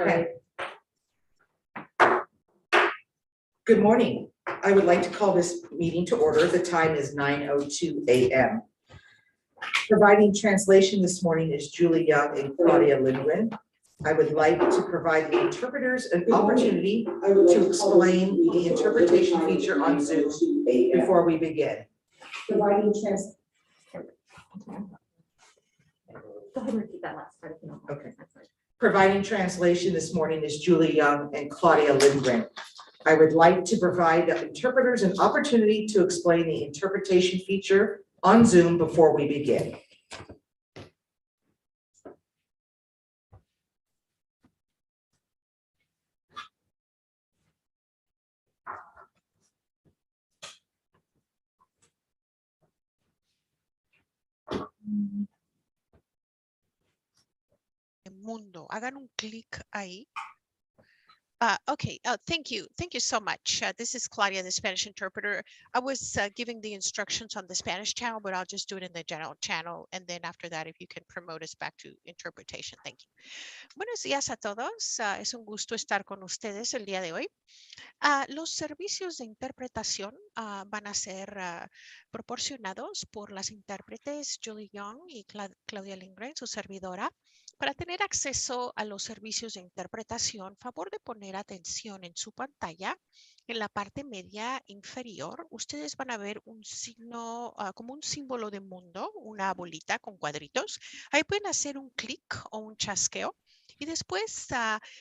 Okay. Good morning. I would like to call this meeting to order. The time is 9:02 a.m. Providing translation this morning is Julie Young and Claudia Lindgren. I would like to provide the interpreters an opportunity to explain the interpretation feature on Zoom before we begin. Providing trans. Go ahead and repeat that last part. Okay. Providing translation this morning is Julie Young and Claudia Lindgren. I would like to provide the interpreters an opportunity to explain the interpretation feature on Zoom before we begin. Mundo, hagan un clic ahí. Okay, thank you so much. This is Claudia, the Spanish interpreter. I was giving the instructions on the Spanish channel, but I'll just do it in the general channel. And then after that, if you can promote us back to interpretation, thank you. Buenos días a todos. Es un gusto estar con ustedes el día de hoy. Los servicios de interpretación van a ser proporcionados por las intérpretes Julie Young y Claudia Lindgren, su servidora. Para tener acceso a los servicios de interpretación, favor de poner atención en su pantalla. En la parte media inferior, ustedes van a ver un signo, como un símbolo de mundo, una bolita con cuadritos. Ahí pueden hacer un clic o un chasqueo. Y después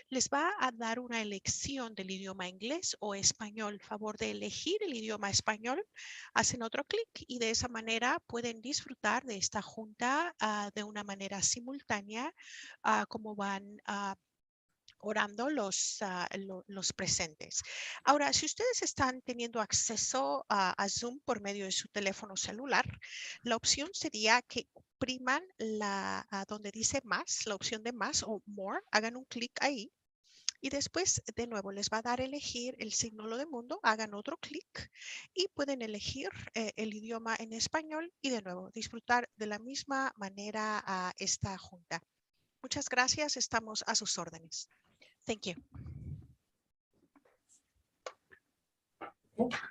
les va a dar una elección del idioma inglés o español. Favor de elegir el idioma español, hacen otro clic y de esa manera pueden disfrutar de esta junta de una manera simultánea, como van orando los presentes. Ahora, si ustedes están teniendo acceso a Zoom por medio de su teléfono celular, la opción sería que opriman donde dice más, la opción de más o more, hagan un clic ahí. Y después, de nuevo, les va a dar a elegir el signo de mundo, hagan otro clic y pueden elegir el idioma en español y de nuevo disfrutar de la misma manera a esta junta. Muchas gracias, estamos a sus órdenes. Thank you.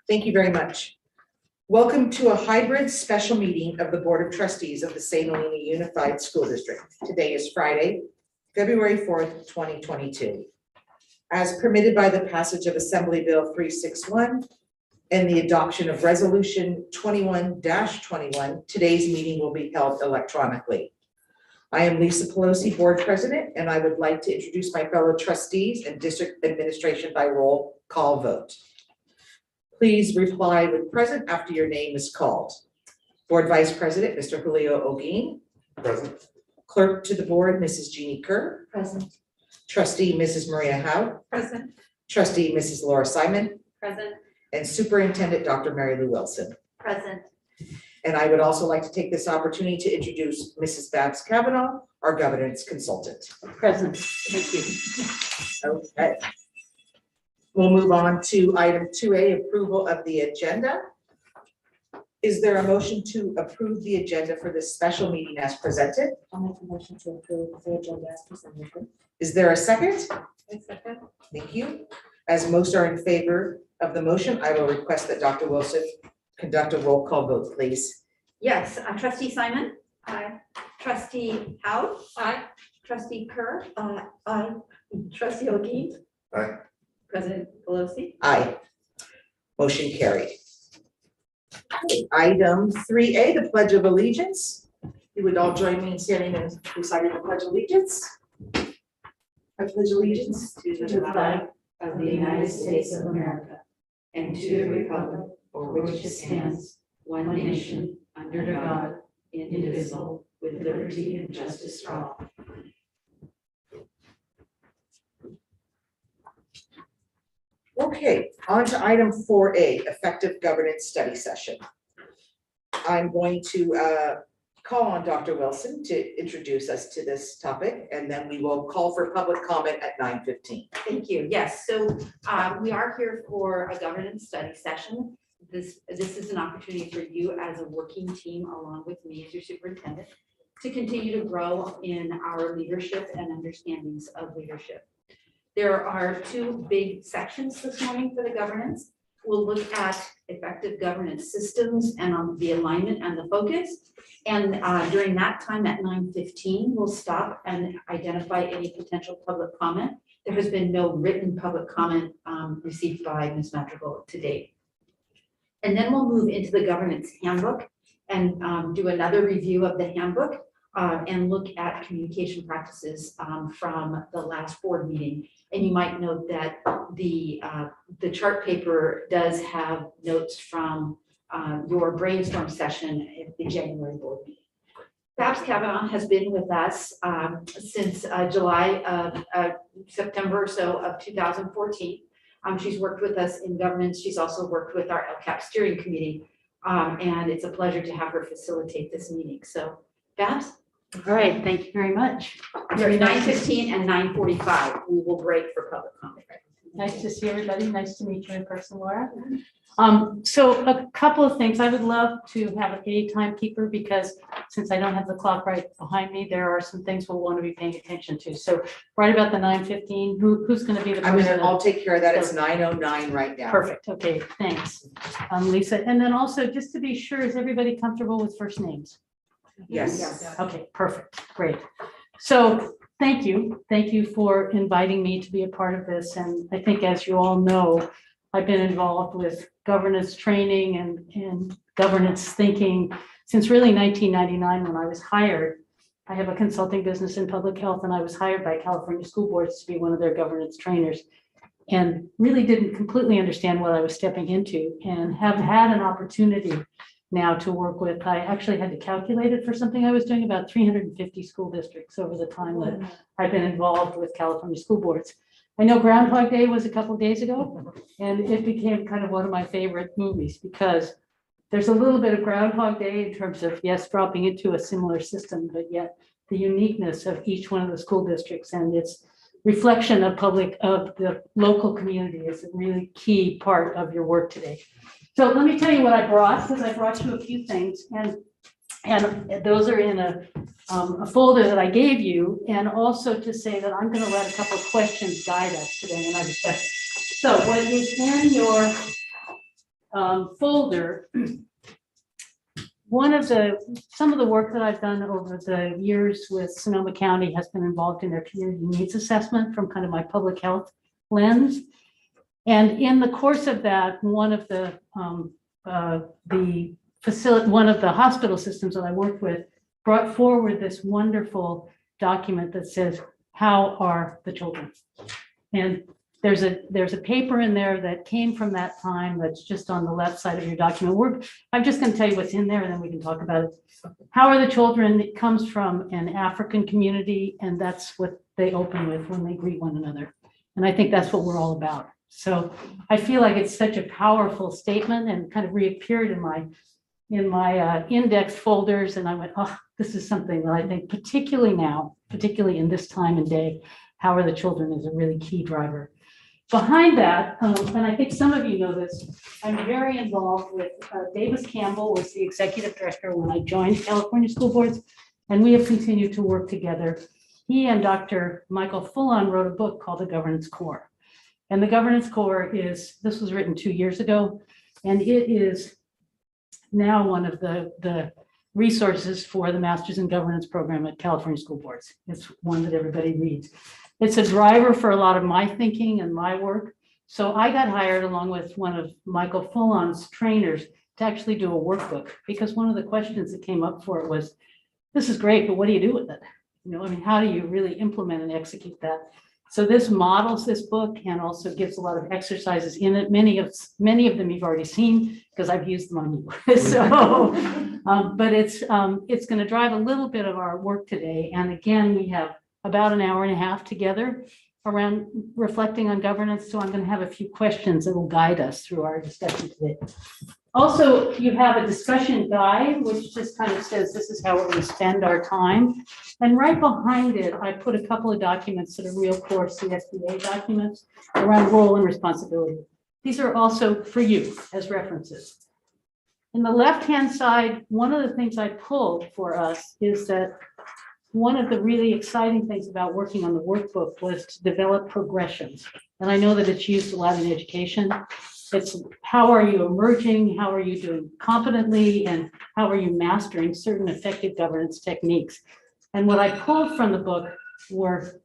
Thank you very much. Welcome to a hybrid special meeting of the Board of Trustees of the St. Helena Unified School District. Today is Friday, February 4th, 2022. As permitted by the passage of Assembly Bill 361 and the adoption of Resolution 21-21, today's meeting will be held electronically. I am Lisa Pelosi, Board President, and I would like to introduce my fellow trustees and district administration by roll call vote. Please reply with present after your name is called. Board Vice President, Mr. Julio Oguin. Present. Clerk to the Board, Mrs. Jeannie Kerr. Present. Trustee, Mrs. Maria Howe. Present. Trustee, Mrs. Laura Simon. Present. And Superintendent, Dr. Mary Lou Wilson. Present. And I would also like to take this opportunity to introduce Mrs. Babs Kavanaugh, our governance consultant. Present. Thank you. Okay. We'll move on to item 2A, approval of the agenda. Is there a motion to approve the agenda for this special meeting as presented? I'll make a motion to approve the agenda as presented. Is there a second? A second. Thank you. As most are in favor of the motion, I will request that Dr. Wilson conduct a roll call vote, please. Yes, Trustee Simon? Aye. Trustee Howe? Aye. Trustee Kerr? Aye. Trustee Oguin? Aye. President Pelosi? Aye. Motion carried. Item 3A, the Pledge of Allegiance. You would all join me in standing and reciting the Pledge of Allegiance. I pledge allegiance To the flag of the United States of America and to the republic for which it stands, one nation, under God, indivisible, with liberty and justice for all. Okay, on to item 4A, effective governance study session. I'm going to call on Dr. Wilson to introduce us to this topic, and then we will call for public comment at 9:15. Thank you. Yes, so we are here for a governance study session. This is an opportunity for you as a working team, along with me as your superintendent, to continue to grow in our leadership and understandings of leadership. There are two big sections this morning for the governance. We'll look at effective governance systems and the alignment and the focus. And during that time at 9:15, we'll stop and identify any potential public comment. There has been no written public comment received by Ms. Madrigal to date. And then we'll move into the governance handbook and do another review of the handbook and look at communication practices from the last board meeting. And you might note that the chart paper does have notes from your brainstorm session at the January board meeting. Babs Kavanaugh has been with us since September or so of 2014. She's worked with us in governance. She's also worked with our LCAP steering committee. And it's a pleasure to have her facilitate this meeting. So Babs? All right, thank you very much. During 9:15 and 9:45, we will break for public comment. Nice to see everybody. Nice to meet you in person, Laura. So a couple of things. I would love to have a timekeeper because since I don't have the clock right behind me, there are some things we'll want to be paying attention to. So right about the 9:15, who's going to be the person? I'll take care of that. It's 9:09 right now. Perfect. Okay, thanks, Lisa. And then also, just to be sure, is everybody comfortable with first names? Yes. Okay, perfect, great. So thank you for inviting me to be a part of this. And I think, as you all know, I've been involved with governance training and governance thinking since really 1999 when I was hired. I have a consulting business in public health and I was hired by California school boards to be one of their governance trainers and really didn't completely understand what I was stepping into and have had an opportunity now to work with. I actually had to calculate it for something I was doing about 350 school districts over the time that I've been involved with California school boards. I know Groundhog Day was a couple of days ago, and it became kind of one of my favorite movies because there's a little bit of Groundhog Day in terms of, yes, dropping into a similar system, but yet the uniqueness of each one of the school districts and its reflection of the local community is a really key part of your work today. So let me tell you what I brought, because I brought you a few things, and those are in a folder that I gave you, and also to say that I'm going to let a couple of questions guide us today in our discussion. So what is in your folder, some of the work that I've done over the years with Sonoma County has been involved in their community needs assessment from kind of my public health lens. And in the course of that, one of the hospital systems that I worked with brought forward this wonderful document that says, "How are the children?" And there's a paper in there that came from that time that's just on the left side of your document. I'm just going to tell you what's in there, and then we can talk about it. How are the children? It comes from an African community, and that's what they open with when they greet one another. And I think that's what we're all about. So I feel like it's such a powerful statement and kind of reappeared in my index folders. And I went, oh, this is something that I think particularly now, particularly in this time and day, how are the children is a really key driver. Behind that, and I think some of you know this, I'm very involved with Davis Campbell was the executive director when I joined California School Boards, and we have continued to work together. He and Dr. Michael Fullon wrote a book called The Governance Core. And the Governance Core this was written 2 years ago, and it is now one of the resources for the Masters in Governance program at California School Boards. It's one that everybody reads. It's a driver for a lot of my thinking and my work. So I got hired along with one of Michael Fullon's trainers to actually do a workbook, because one of the questions that came up for it was, this is great, but what do you do with it? How do you really implement and execute that? So this models this book and also gives a lot of exercises in it. Many of them you've already seen because I've used them on you. So, but it's going to drive a little bit of our work today. And again, we have about an hour and a half together around reflecting on governance. So I'm going to have a few questions that will guide us through our discussion today. Also, you have a discussion guide, which just kind of says this is how we're going to spend our time. And right behind it, I put a couple of documents that are real core CSBA documents around role and responsibility. These are also for you as references. In the left-hand side, one of the things I pulled for us is that one of the really exciting things about working on the workbook was to develop progressions. And I know that it's used a lot in education. It's how are you emerging, how are you doing competently, and how are you mastering certain effective governance techniques. And what I pulled from the book were,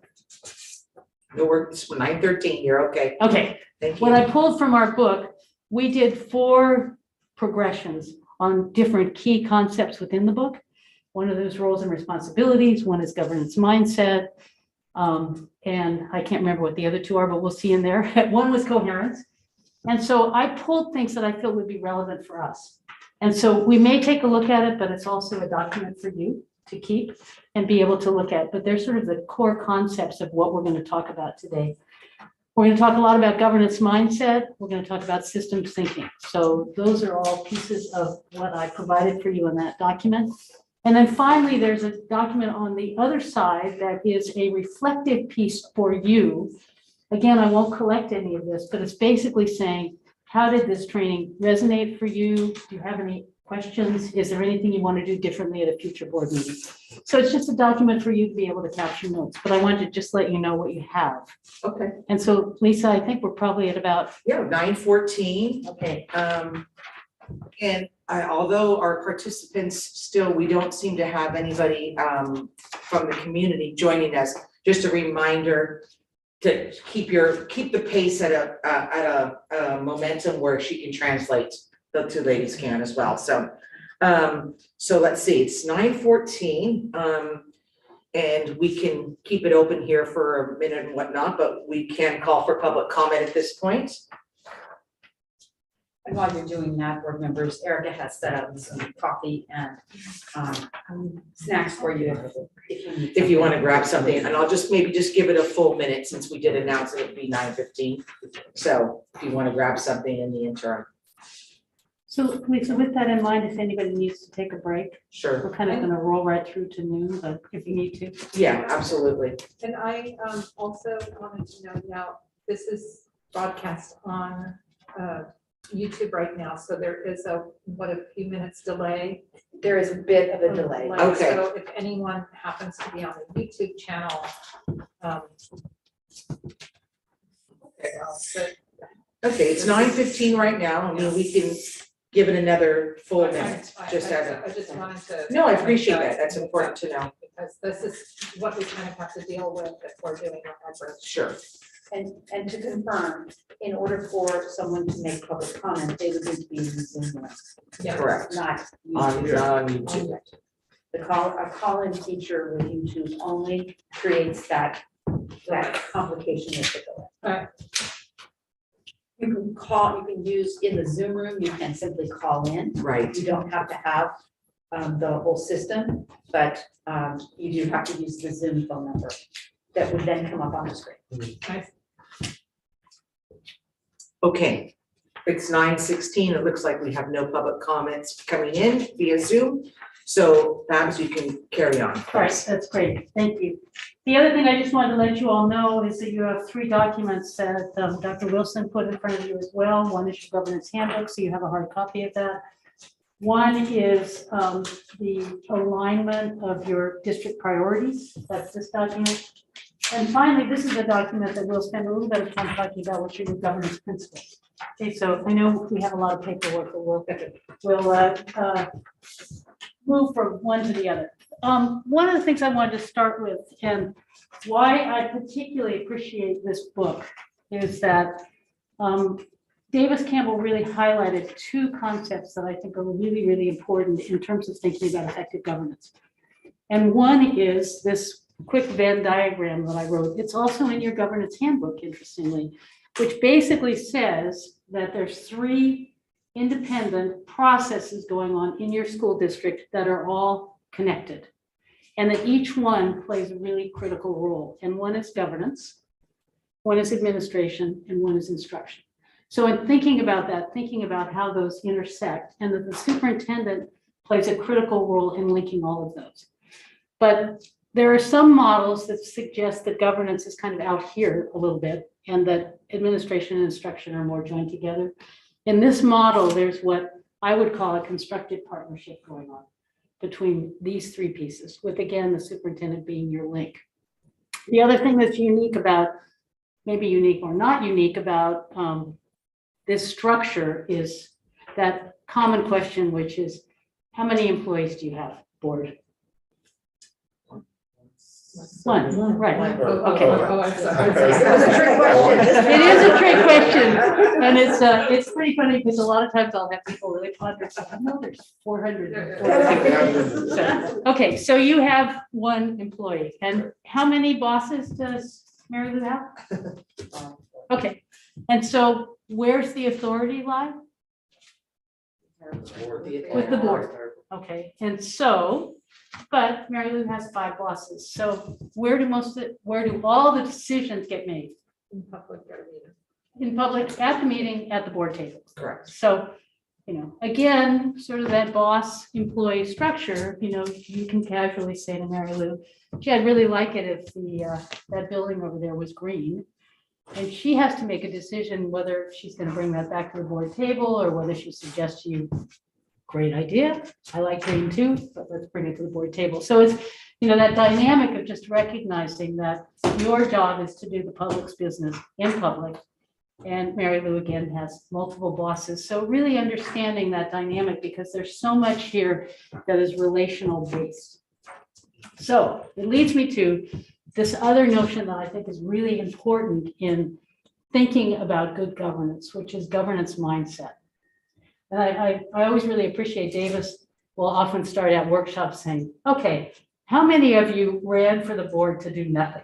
No, we're 9:13, you're okay. okay, Thank what you. I pulled from our book, we did 4 progressions on different key concepts within the book. One of those roles and responsibilities, one is governance mindset. And I can't remember what the other 2 are, but we'll see in there. One was coherence. And so I pulled things that I feel would be relevant for us. And so we may take a look at it, but it's also a document for you to keep and be able to look at. But they're sort of the core concepts of what we're going to talk about today. We're going to talk a lot about governance mindset. We're going to talk about systems thinking. So those are all pieces of what I provided for you in that document. And then finally, there's a document on the other side that is a reflective piece for you. Again, I won't collect any of this, but it's basically saying, how did this training resonate for you? Do you have any questions? Is there anything you want to do differently at a future board meeting? So it's just a document for you to be able to capture notes, but I wanted to just let you know what you have. Okay, And so, Lisa, I think we're probably at about, yeah, 9:14. okay, And although our participants still, we don't seem to have anybody from the community joining us, just a reminder to keep the pace at a momentum where she can translate. The 2 ladies can as well. So let's see, it's 9:14. And we can keep it open here for a minute and whatnot, but we can call for public comment at this point. And while you're doing that, board members, Erica has set up some coffee and snacks for you if you need. If you want to grab something, and I'll just maybe just give it a full minute since we did announce it would be 9:15. So if you want to grab something in the interim, so Lisa, with that in mind, if anybody needs to take a break, sure. we're kind of going to roll right through to noon, but if you need to. Yeah, absolutely. And I also wanted to know now, this is broadcast on YouTube right now, so there is a few minutes delay. There is a bit of a delay. Okay. So if anyone happens to be on the YouTube channel. Okay, it's 9:15 right now. I mean, we can give it another full minute, just as I just wanted to. No, I appreciate that. That's important to know. Because this is what we kind of have to deal with if we're doing our hybrid. Sure. And to confirm, in order for someone to make public comment, they would need to be in the Zoom room, Yeah. Correct. not On YouTube. a call-in feature with YouTube only creates that complication with the delay. Alright. You can use in the Zoom room, you can simply call in. Right. You don't have to have the whole system, but you do have to use the Zoom phone number that would then come up on the screen. Nice. Okay, it's 9:16. It looks like we have no public comments coming in via Zoom. So perhaps you can carry on. All right, that's great, thank you. The other thing I just wanted to let you all know is that you have 3 documents that Dr. Wilson put in front of you as well. One is your governance handbook, so you have a hard copy of that. One is the alignment of your district priorities, that's this document. And finally, this is a document that we'll spend a little bit of time talking about, which are your governance principles. Okay, so I know we have a lot of paperwork, but we'll move from one to the other. One of the things I wanted to start with, and why I particularly appreciate this book, is that Davis Campbell really highlighted 2 concepts that I think are really, really important in terms of thinking about effective governance. And one is this quick Venn diagram that I wrote. It's also in your governance handbook, interestingly, which basically says that there's 3 independent processes going on in your school district that are all connected, and that each one plays a really critical role. And one is governance, one is administration, and one is instruction. So in thinking about that, thinking about how those intersect, and that the superintendent plays a critical role in linking all of those. But there are some models that suggest that governance is kind of out here a little bit, and that administration and instruction are more joined together. In this model, there's what I would call a constructive partnership going on between these three pieces, with again, the superintendent being your link. The other thing that's unique about, maybe unique or not unique about this structure is that common question, which is, how many employees do you have, board? One, right. Okay. Oh, I'm sorry. That was a trick question. It is a trick question, and it's pretty funny because a lot of times I'll have people really ponder, no, there's 400. So, okay, so you have one employee, and how many bosses does Mary Lou have? Okay, and so where's the authority lie? With the board. Okay, and so, but Mary Lou has 5 bosses, so where do all the decisions get made? In public or meeting. In public, at the meeting, at the board table. Correct. So, again, sort of that boss employee structure, you can casually say to Mary Lou, gee, I'd really like it if that building over there was green. And she has to make a decision whether she's going to bring that back to the board table or whether she suggests to you, great idea. I like green too, but let's bring it to the board table. So it's, that dynamic of just recognizing that your job is to do the public's business in public. And Mary Lou again has multiple bosses. So really understanding that dynamic, because there's so much here that is relational based. So it leads me to this other notion that I think is really important in thinking about good governance, which is governance mindset. And I always really appreciate Davis will often start out workshops saying, okay, how many of you ran for the board to do nothing?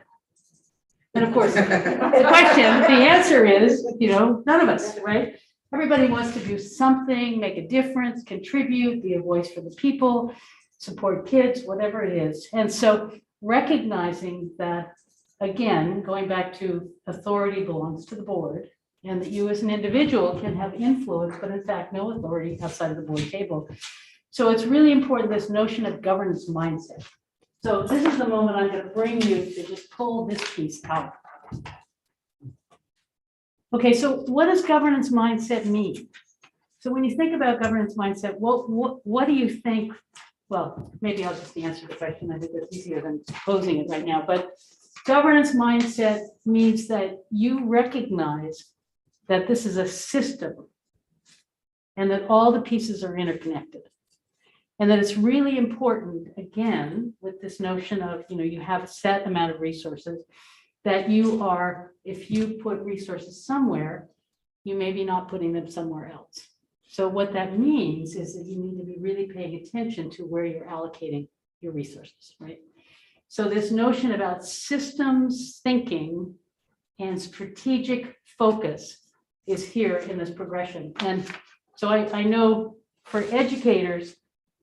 And of course, the answer is, none of us, right? Everybody wants to do something, make a difference, contribute, be a voice for the people, support kids, whatever it is. And so recognizing that, again, going back to authority belongs to the board, and that you as an individual can have influence, but in fact, no authority outside of the board table. So it's really important, this notion of governance mindset. So this is the moment I'm going to bring you to just pull this piece out. Okay, so what does governance mindset mean? So when you think about governance mindset, what do you think? Well, maybe I'll just answer the question. I think that's easier than posing it right now. But governance mindset means that you recognize that this is a system and that all the pieces are interconnected. And that it's really important, again, with this notion of, you have a set amount of resources that you are, if you put resources somewhere, you may be not putting them somewhere else. So what that means is that you need to be really paying attention to where you're allocating your resources, right? So this notion about systems thinking and strategic focus is here in this progression. And so I know for educators,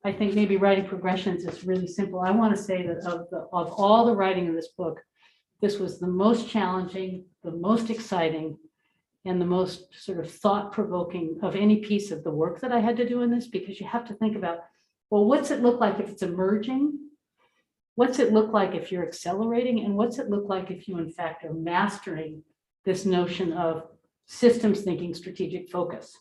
I think maybe writing progressions is really simple. I want to say that of all the writing in this book, this was the most challenging, the most exciting, and the most sort of thought-provoking of any piece of the work that I had to do in this, because you have to think about, well, what's it look like if it's emerging? What's it look like if you're accelerating? And what's it look like if you, in fact, are mastering this notion of systems thinking, strategic focus?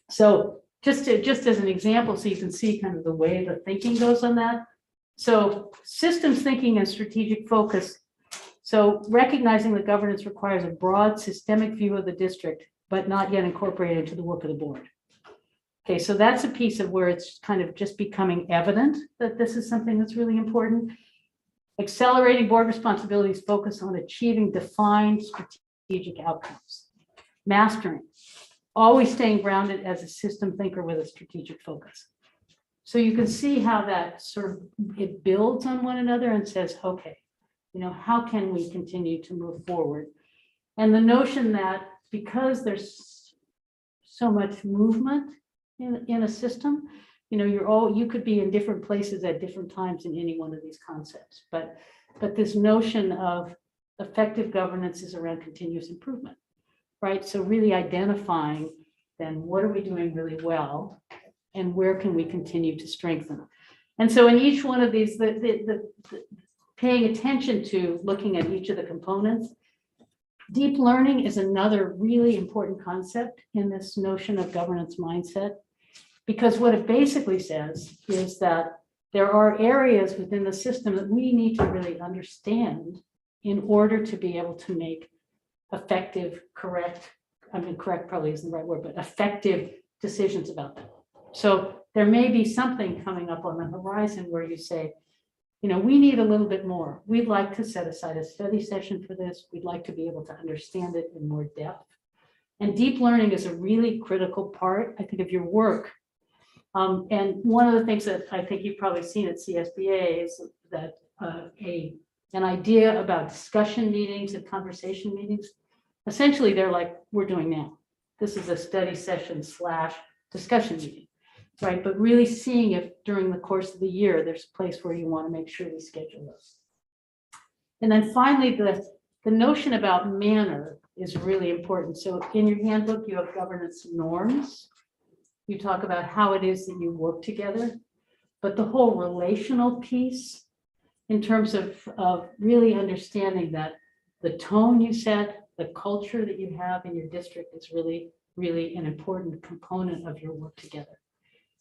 So just as an example, so you can see kind of the way the thinking goes on that. So systems thinking and strategic focus. So recognizing that governance requires a broad systemic view of the district, but not yet incorporated into the work of the board. Okay, so that's a piece of where it's kind of just becoming evident that this is something that's really important. Accelerating board responsibilities focus on achieving defined strategic outcomes. Mastering, always staying grounded as a system thinker with a strategic focus. So you can see how that sort of, it builds on one another and says, okay, how can we continue to move forward? And the notion that because there's so much movement in a system, you could be in different places at different times in any one of these concepts. But this notion of effective governance is around continuous improvement, right? So really identifying then what are we doing really well and where can we continue to strengthen? And so in each one of these, the paying attention to looking at each of the components. Deep learning is another really important concept in this notion of governance mindset, because what it basically says is that there are areas within the system that we need to really understand in order to be able to make effective, correct probably isn't the right word, but effective decisions about that. So there may be something coming up on the horizon where you say, you know, we need a little bit more. We'd like to set aside a study session for this. We'd like to be able to understand it in more depth. And deep learning is a really critical part, I think, of your work. And one of the things that I think you've probably seen at CSBA is that an idea about discussion meetings and conversation meetings, essentially they're like we're doing now. This is a study session / discussion meeting, right? But really seeing if during the course of the year, there's a place where you want to make sure we schedule those. And then finally, the notion about manner is really important. So in your handbook, you have governance norms. You talk about how it is that you work together, but the whole relational piece in terms of really understanding that the tone you set, the culture that you have in your district is really, really an important component of your work together.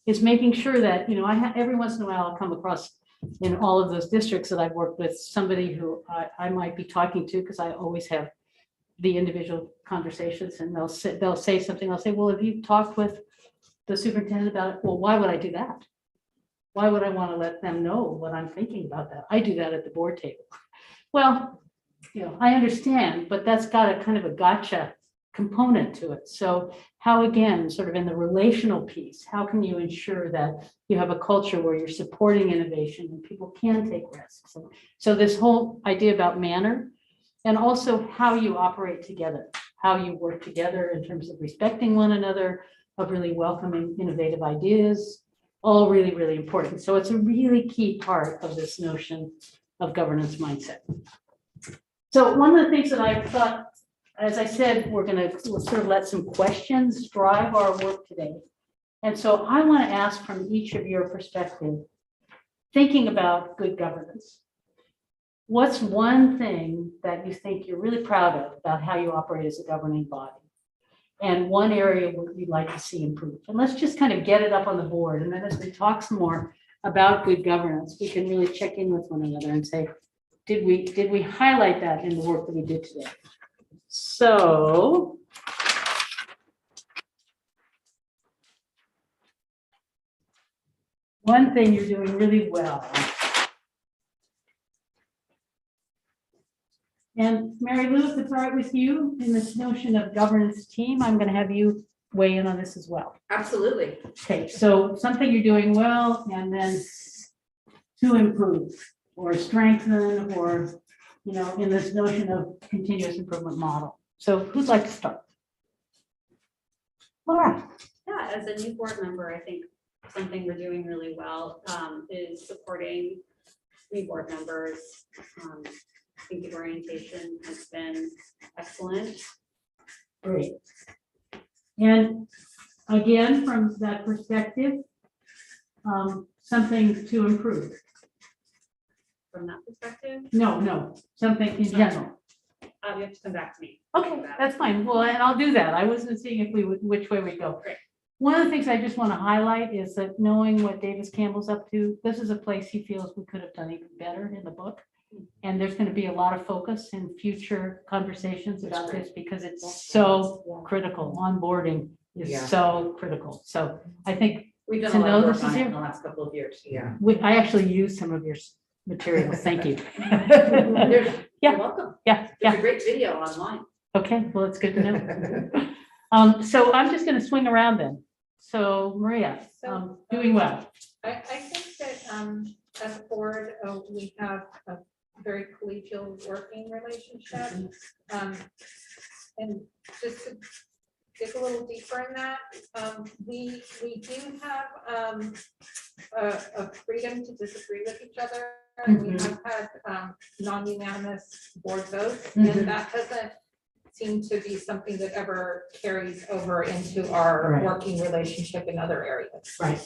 Is making sure that, you know, every once in a while I'll come across in all of those districts that I've worked with, somebody who I might be talking to, because I always have the individual conversations, and they'll say something, I'll say, well, have you talked with the superintendent about it? Well, why would I do that? Why would I want to let them know what I'm thinking about that? I do that at the board table. Well, you know, I understand, but that's got a kind of a gotcha component to it. So how, again, sort of in the relational piece, how can you ensure that you have a culture where you're supporting innovation and people can take risks? So this whole idea about manner, and also how you operate together, how you work together in terms of respecting one another, of really welcoming innovative ideas, all really, really important. So it's a really key part of this notion of governance mindset. So one of the things that I thought, as I said, we'll sort of let some questions drive our work today. And so I want to ask from each of your perspective, thinking about good governance, what's one thing that you think you're really proud of about how you operate as a governing body? And one area where you'd like to see improved. And let's just kind of get it up on the board. And then as we talk some more about good governance, we can really check in with one another and say, did we highlight that in the work that we did today? So one thing you're doing really well. And Mary Lou, if it's all right with you, in this notion of governance team, I'm going to have you weigh in on this as well. Absolutely. Okay, so something you're doing well, and then to improve or strengthen, or, you know, in this notion of continuous improvement model. So who'd like to start? Laura. Yeah, as a new board member, I think something we're doing really well is supporting new board members. I think the orientation has been excellent. Great. And again, from that perspective, something to improve. From that perspective, No, something in general. you have to come back to me. Okay, that's fine. Well, and I'll do that. I wasn't seeing if we would, which way we go. Great. One of the things I just want to highlight is that knowing what Davis Campbell's up to, this is a place he feels we could have done even better in the book. And there's going to be a lot of focus in future conversations about this because it's so critical. Onboarding is so critical. So I think We've done to a lot know of work this on is it here. in the last couple of years. Yeah. I actually used some of your materials. Thank you. You're Yeah. welcome. Yeah, There's yeah. a great video online. Okay, well, it's good to know. So I'm just going to swing around then. So Maria, doing well. I think that as a board, we have a very collegial working relationship. And just to dig a little deeper in that, we do have a freedom to disagree with each other. And we have had non-unanimous board votes, and that doesn't seem to be something that ever carries over into our working relationship in other areas. Right.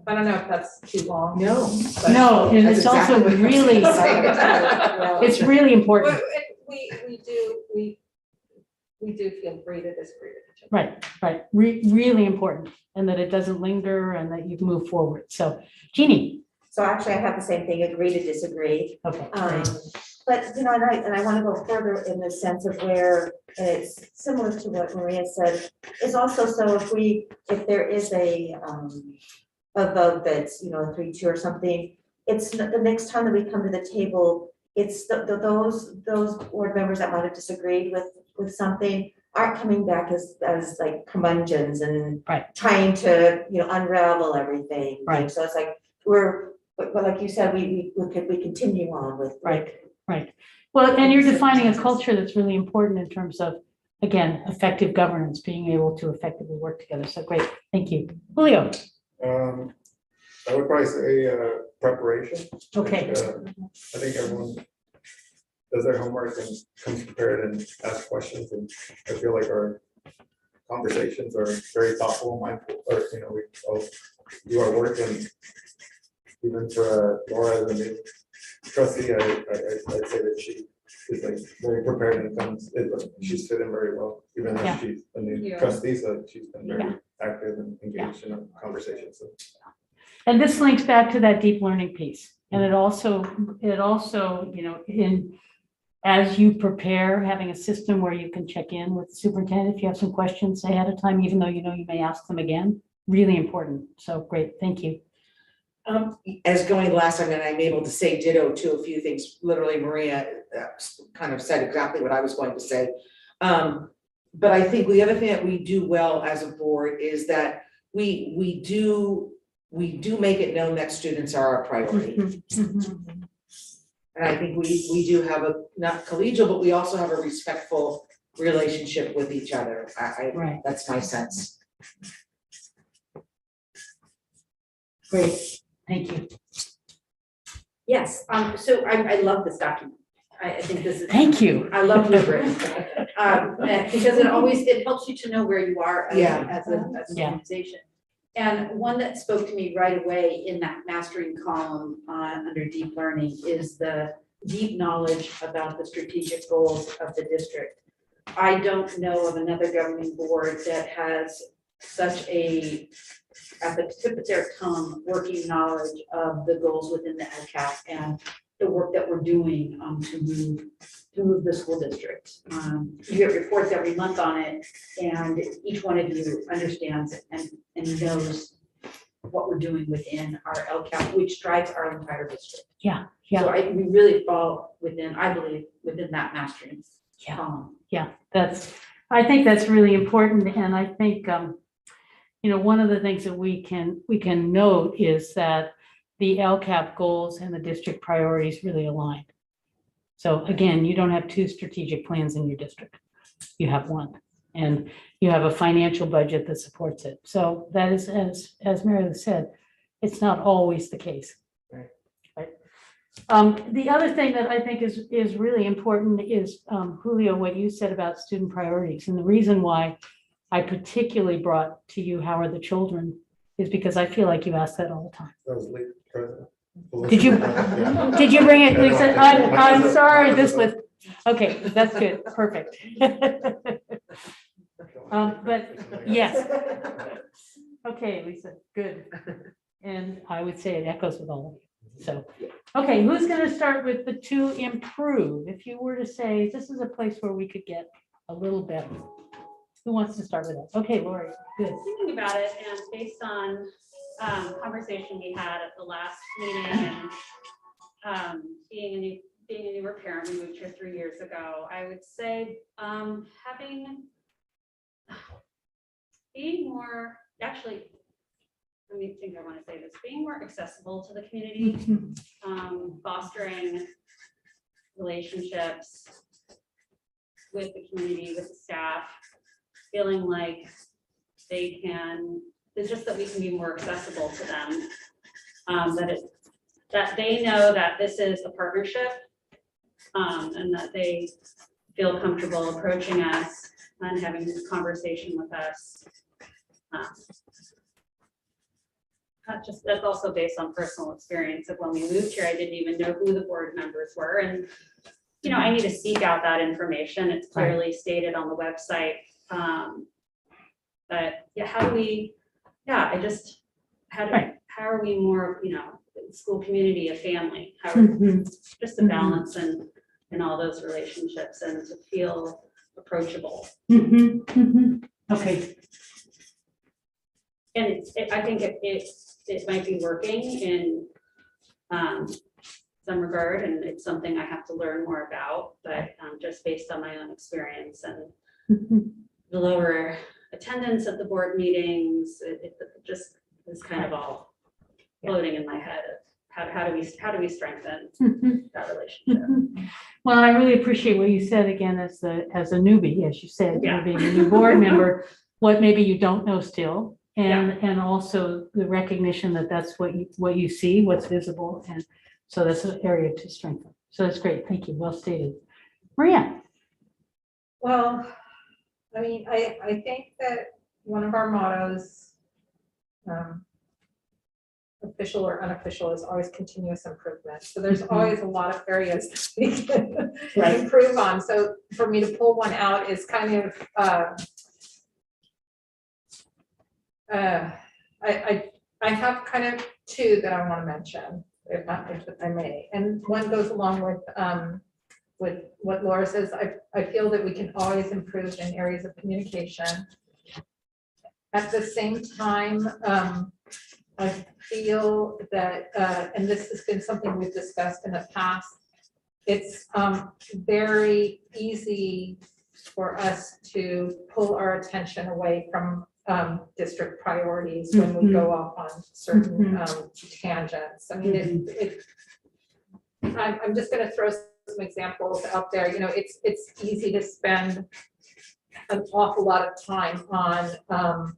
I don't know if that's too long. No. No, and That's it's also exactly what- really, Well, it's really important. But we do feel free to disagree with each other. Right. Really important, and that it doesn't linger and that you've moved forward. So Jeannie. So actually, I have the same thing, agree to disagree. Okay, Um, great. but, you know, and I want to go further in the sense of where, and it's similar to what Maria said, is also, so if there is a vote that's, you know, 3-2 or something, it's the next time that we come to the table, it's those board members that might have disagreed with something aren't coming back as like curmudgeons and Right. trying to, you know, unravel everything. Right. So it's like but like you said, we continue on with. Right. Well, and you're defining a culture that's really important in terms of, again, effective governance, being able to effectively work together. So great. Thank you. Julio. I would probably say preparation. Okay. I think everyone does their homework and comes prepared and asks questions, and I feel like our conversations are very thoughtful, mindful, or, you know, we all do our work. And even for Laura, as a new trustee, I'd say that she is like very prepared and she's fit in very well, even though Yeah. she's a new Yeah. trustee, so she's been very Yeah. active and engaged in our conversations. So. And this links back to that deep learning piece. And it also, you know, as you prepare, having a system where you can check in with the superintendent if you have some questions ahead of time, even though you know you may ask them again, really important. So great, thank you. As going last time, and I'm able to say ditto to a few things, literally Maria kind of said exactly what I was going to say. But I think the other thing that we do well as a board is that we do make it known that students are our priority. And I think we do have a, not collegial, but we also have a respectful relationship with each other. Right. That's my sense. Great, thank you. Yes, so I love this document. I think this is. Thank you. I love Blueprint. Because it helps you to know where you are as an Yeah. organization. And one that spoke to me right away in that mastering column under deep learning is the deep knowledge about the strategic goals of the district. I don't know of another governing board that has such a, at the tip of their tongue, working knowledge of the goals within the LCAP and the work that we're doing to move the school district. You get reports every month on it, and each one of you understands and knows what we're doing within our LCAP, which drives our entire district. Yeah. So we really fall within, I believe, within that mastering column. Yeah, I think that's really important. And I think, you know, one of the things that we can note is that the LCAP goals and the district priorities really align. So again, you don't have two strategic plans in your district. You have one, and you have a financial budget that supports it. So that is, as Meredith said, it's not always the case. Right. The other thing that I think is really important is, Julio, what you said about student priorities. And the reason why I particularly brought to you, how are the children, is because I feel like you ask that all the time. That was late, President. Did you bring it, Lisa? I'm sorry, this was, okay, that's good, perfect. But yes. Okay, Lisa, good. And I would say it echoes with all of you. So, okay, who's gonna start with the to improve? If you were to say, this is a place where we could get a little better. Who wants to start with that? Okay, Lori, good. Thinking about it, and based on conversation we had at the last meeting, and being a newer parent, we moved here 3 years ago. I would say being more, actually, let me think. I want to say this: being more accessible to the community, fostering relationships with the community, with the staff, feeling like they can. It's just that we can be more accessible to them, that they know that this is a partnership, and that they feel comfortable approaching us and having this conversation with us. That's also based on personal experience of when we moved here. I didn't even know who the board members were, and you know, I need to seek out that information. It's clearly stated on the website. But yeah, how do we? Yeah, how are we more, you know, the school community a family, how, Mhm. just the balance and all those relationships and to feel approachable. Mhm. Mhm. Okay. And I think it might be working in some regard, and it's something I have to learn more about, but just based on my own experience and Mhm. the lower attendance at the board meetings, it just is kind of all floating in my head of how do we strengthen Mhm. that relationship? Mhm. Well, I really appreciate what you said again as a newbie, as you said, Yeah. you're being a new board member, what maybe you don't know still. Yeah. And also the recognition that that's what you see, what's visible. And so that's an area to strengthen. So that's great. Thank you. Well stated. Maria. Well, I mean, I think that one of our mottos, official or unofficial, is always continuous improvement. So there's always a lot of areas that we can Right. improve on. So for me to pull one out is kind of, I have kind of two that I want to mention, if I may. And one goes along with what Laura says. I feel that we can always improve in areas of communication. At the same time, I feel that, and this has been something we've discussed in the past, it's very easy for us to pull our attention away from district priorities when we go off on certain tangents. I mean, I'm just going to throw some examples out there. You know, it's easy to spend an awful lot of time on,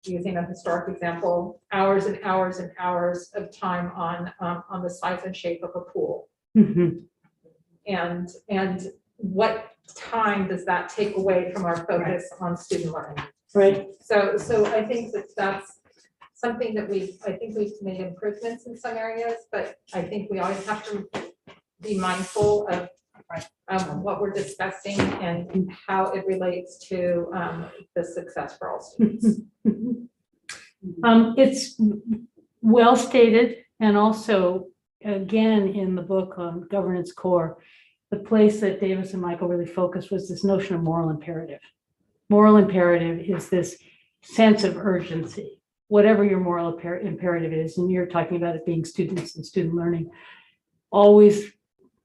using a historic example, hours and hours and hours of time on the size and shape of a pool. Mhm. And what time does that take away from our focus on student learning? Right. So I think that's something that I think we've made improvements in some areas, but I think we always have to be mindful of what we're discussing and how it relates to the success for all students. It's well stated, and also, again, in the book on governance core, the place that Davis and Michael really focused was this notion of moral imperative. Moral imperative is this sense of urgency, whatever your moral imperative is, and you're talking about it being students and student learning, always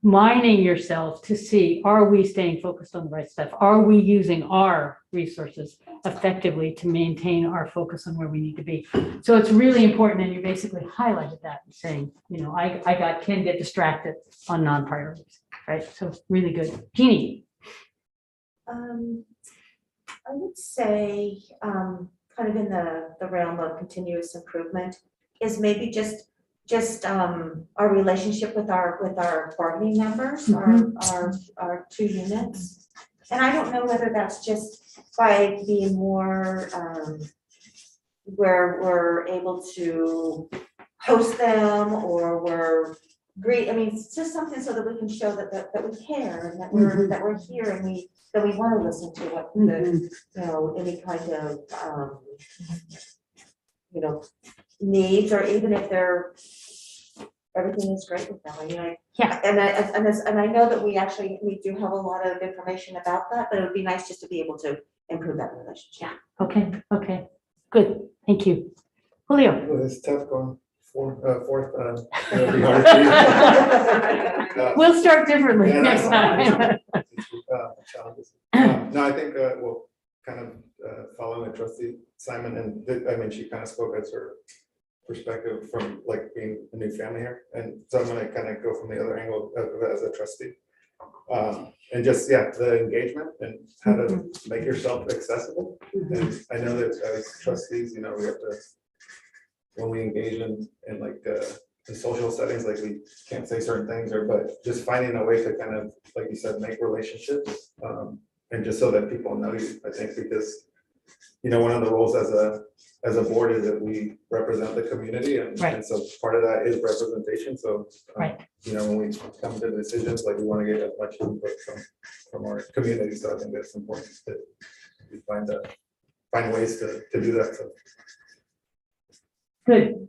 mining yourself to see, are we staying focused on the right stuff? Are we using our resources effectively to maintain our focus on where we need to be? So it's really important, and you basically highlighted that and saying, you know, can get distracted on non-priorities, right? So really good. Jeannie. I would say, kind of in the realm of continuous improvement, is maybe just our relationship with our bargaining members, our two units. And I don't know whether that's just by being more, where we're able to host them, or we're great. I mean, it's just something so that we can show that we care, and that we're here, and that we want to listen to what the, you know, any kind of, you know, needs, or even if everything is great with them. I mean, and I know that we do have a lot of information about that, but it would be nice just to be able to improve that relationship. Okay, good, thank you. Julio. Well, it's tough going fourth. It'll be hard for you. We'll start differently Yeah, next time. Challenges. No, I think, well, kind of following Trustee Simon, and I mean, she kind of spoke as her perspective from like being a new family here. And so I'm gonna kind of go from the other angle as a trustee. And just, the engagement and how to make yourself accessible. And I know that as trustees, you know, we have to, when we engage in like the social settings, like we can't say certain things, but just finding a way to kind of, like you said, make relationships, and just so that people know you, I think, because, you know, one of the roles as a board is that we represent the community, and so part of that is representation. So, you know, when we come to decisions, like we want to get as much input from our community. So I think that's important that we find ways to do that. So. Good.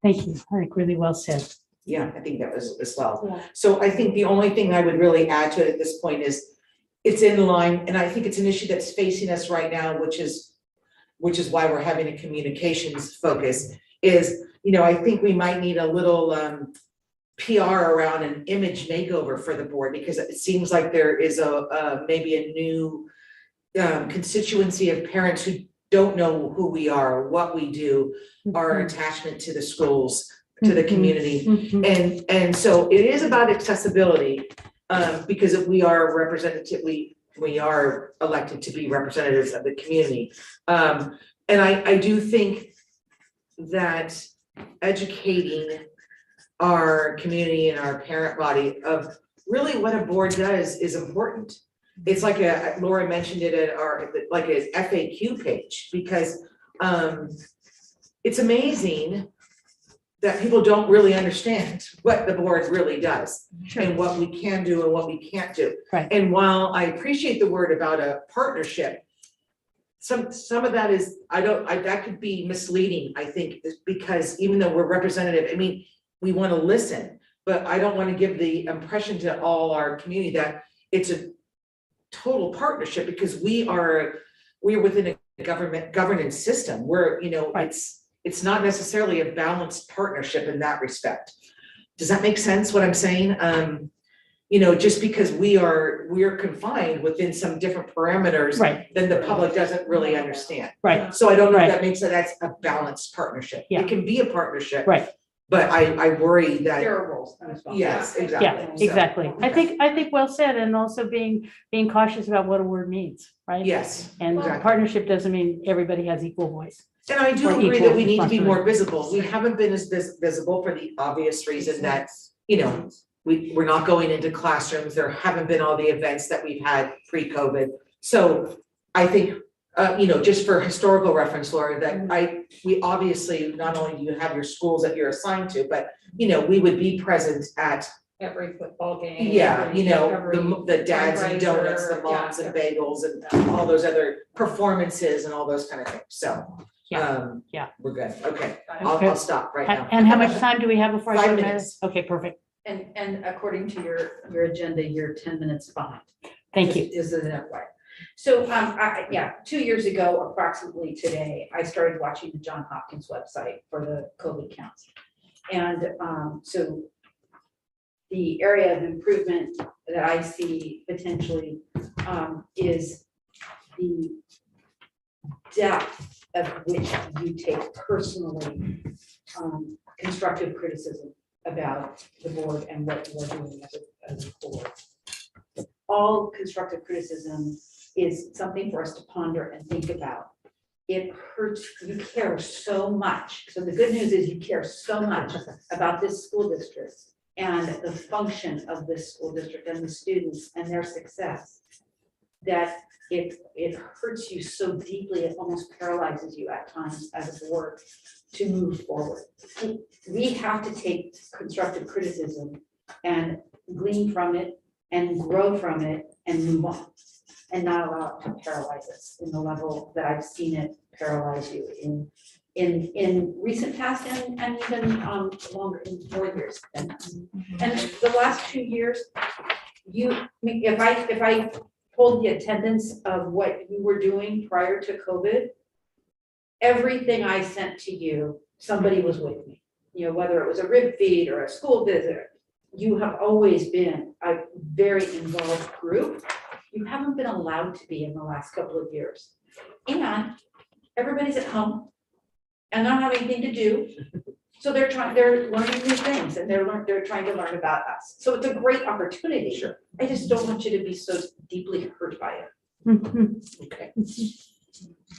Thank you. I think really well said. Yeah, I think that was as well. Yeah. So I think the only thing I would really add to it at this point is it's in line, and I think it's an issue that's facing us right now, which is why we're having a communications focus, is, I think we might need a little PR around an image makeover for the board, because it seems like there is maybe a new constituency of parents who don't know who we are, what we do, our attachment to the schools, to the community. Mhm. And so it is about accessibility, because we are representative, we are elected to be representatives of the community. And I do think that educating our community and our parent body of really what a board does is important. It's like Laura mentioned it at like a FAQ page, because it's amazing that people don't really understand what the board really does and what we can do and what we can't do. Right. And while I appreciate the word about a partnership, some of that is, that could be misleading, I think, because even though we're representative, I mean, we want to listen, but I don't want to give the impression to all our community that it's a total partnership, because we're within a governance system. We're, Right. it's not necessarily a balanced partnership in that respect. Does that make sense, what I'm saying? Just because we're confined within some different parameters, Right, then the public doesn't really understand. right, So I don't know if Right. that makes that's a balanced partnership. Yeah. It can be a partnership. right. But I worry that, There are roles as well. yes, exactly. Yeah, So, exactly. I think well said, and also being cautious about what a word means, right? yes, And exactly. partnership doesn't mean everybody has equal voice. And I do Or agree equal that we need to be more responsibility. visible. We haven't been as visible for the obvious reason that, we're not going into classrooms. There haven't been all the events that we've had pre-COVID. So I think, just for historical reference, Laura, that we obviously, not only do you have your schools that you're assigned to, but, we would be present at, Every football game. the dads and donuts, the fundraiser, moms yeah. and bagels and all those other performances and all those kind of things. So, Yeah. we're good. Okay, Okay. I'll stop right now. And how much time do we have before I 5 go to minutes. Okay, perfect. And according to your agenda, you're 10 minutes behind. Thank you. Is it that way? So, 2 years ago, approximately today, I started watching the Johns Hopkins website for the COVID counts. And so the area of improvement that I see potentially is the depth of which you take personally constructive criticism about the board and what you are doing as a board. All constructive criticism is something for us to ponder and think about. It hurts, you care so much. So the good news is you care so much about this school district and the function of this school district and the students and their success, that it hurts you so deeply, it almost paralyzes you at times as a board to move forward. We have to take constructive criticism and glean from it and grow from it and move on, and not allow it to paralyze us in the level that I've seen it paralyze you in recent past and even longer, in 4 years than that. And the last 2 years, if I pulled the attendance of what you were doing prior to COVID, everything I sent to you, somebody was with me. Whether it was a rib feed or a school visit, you have always been a very involved group. You haven't been allowed to be in the last couple of years. And everybody's at home and they don't have anything to do. So they're learning new things and they're trying to learn about us. So it's a great opportunity. Sure. I just don't want you to be so deeply hurt by it. Mhm. Okay.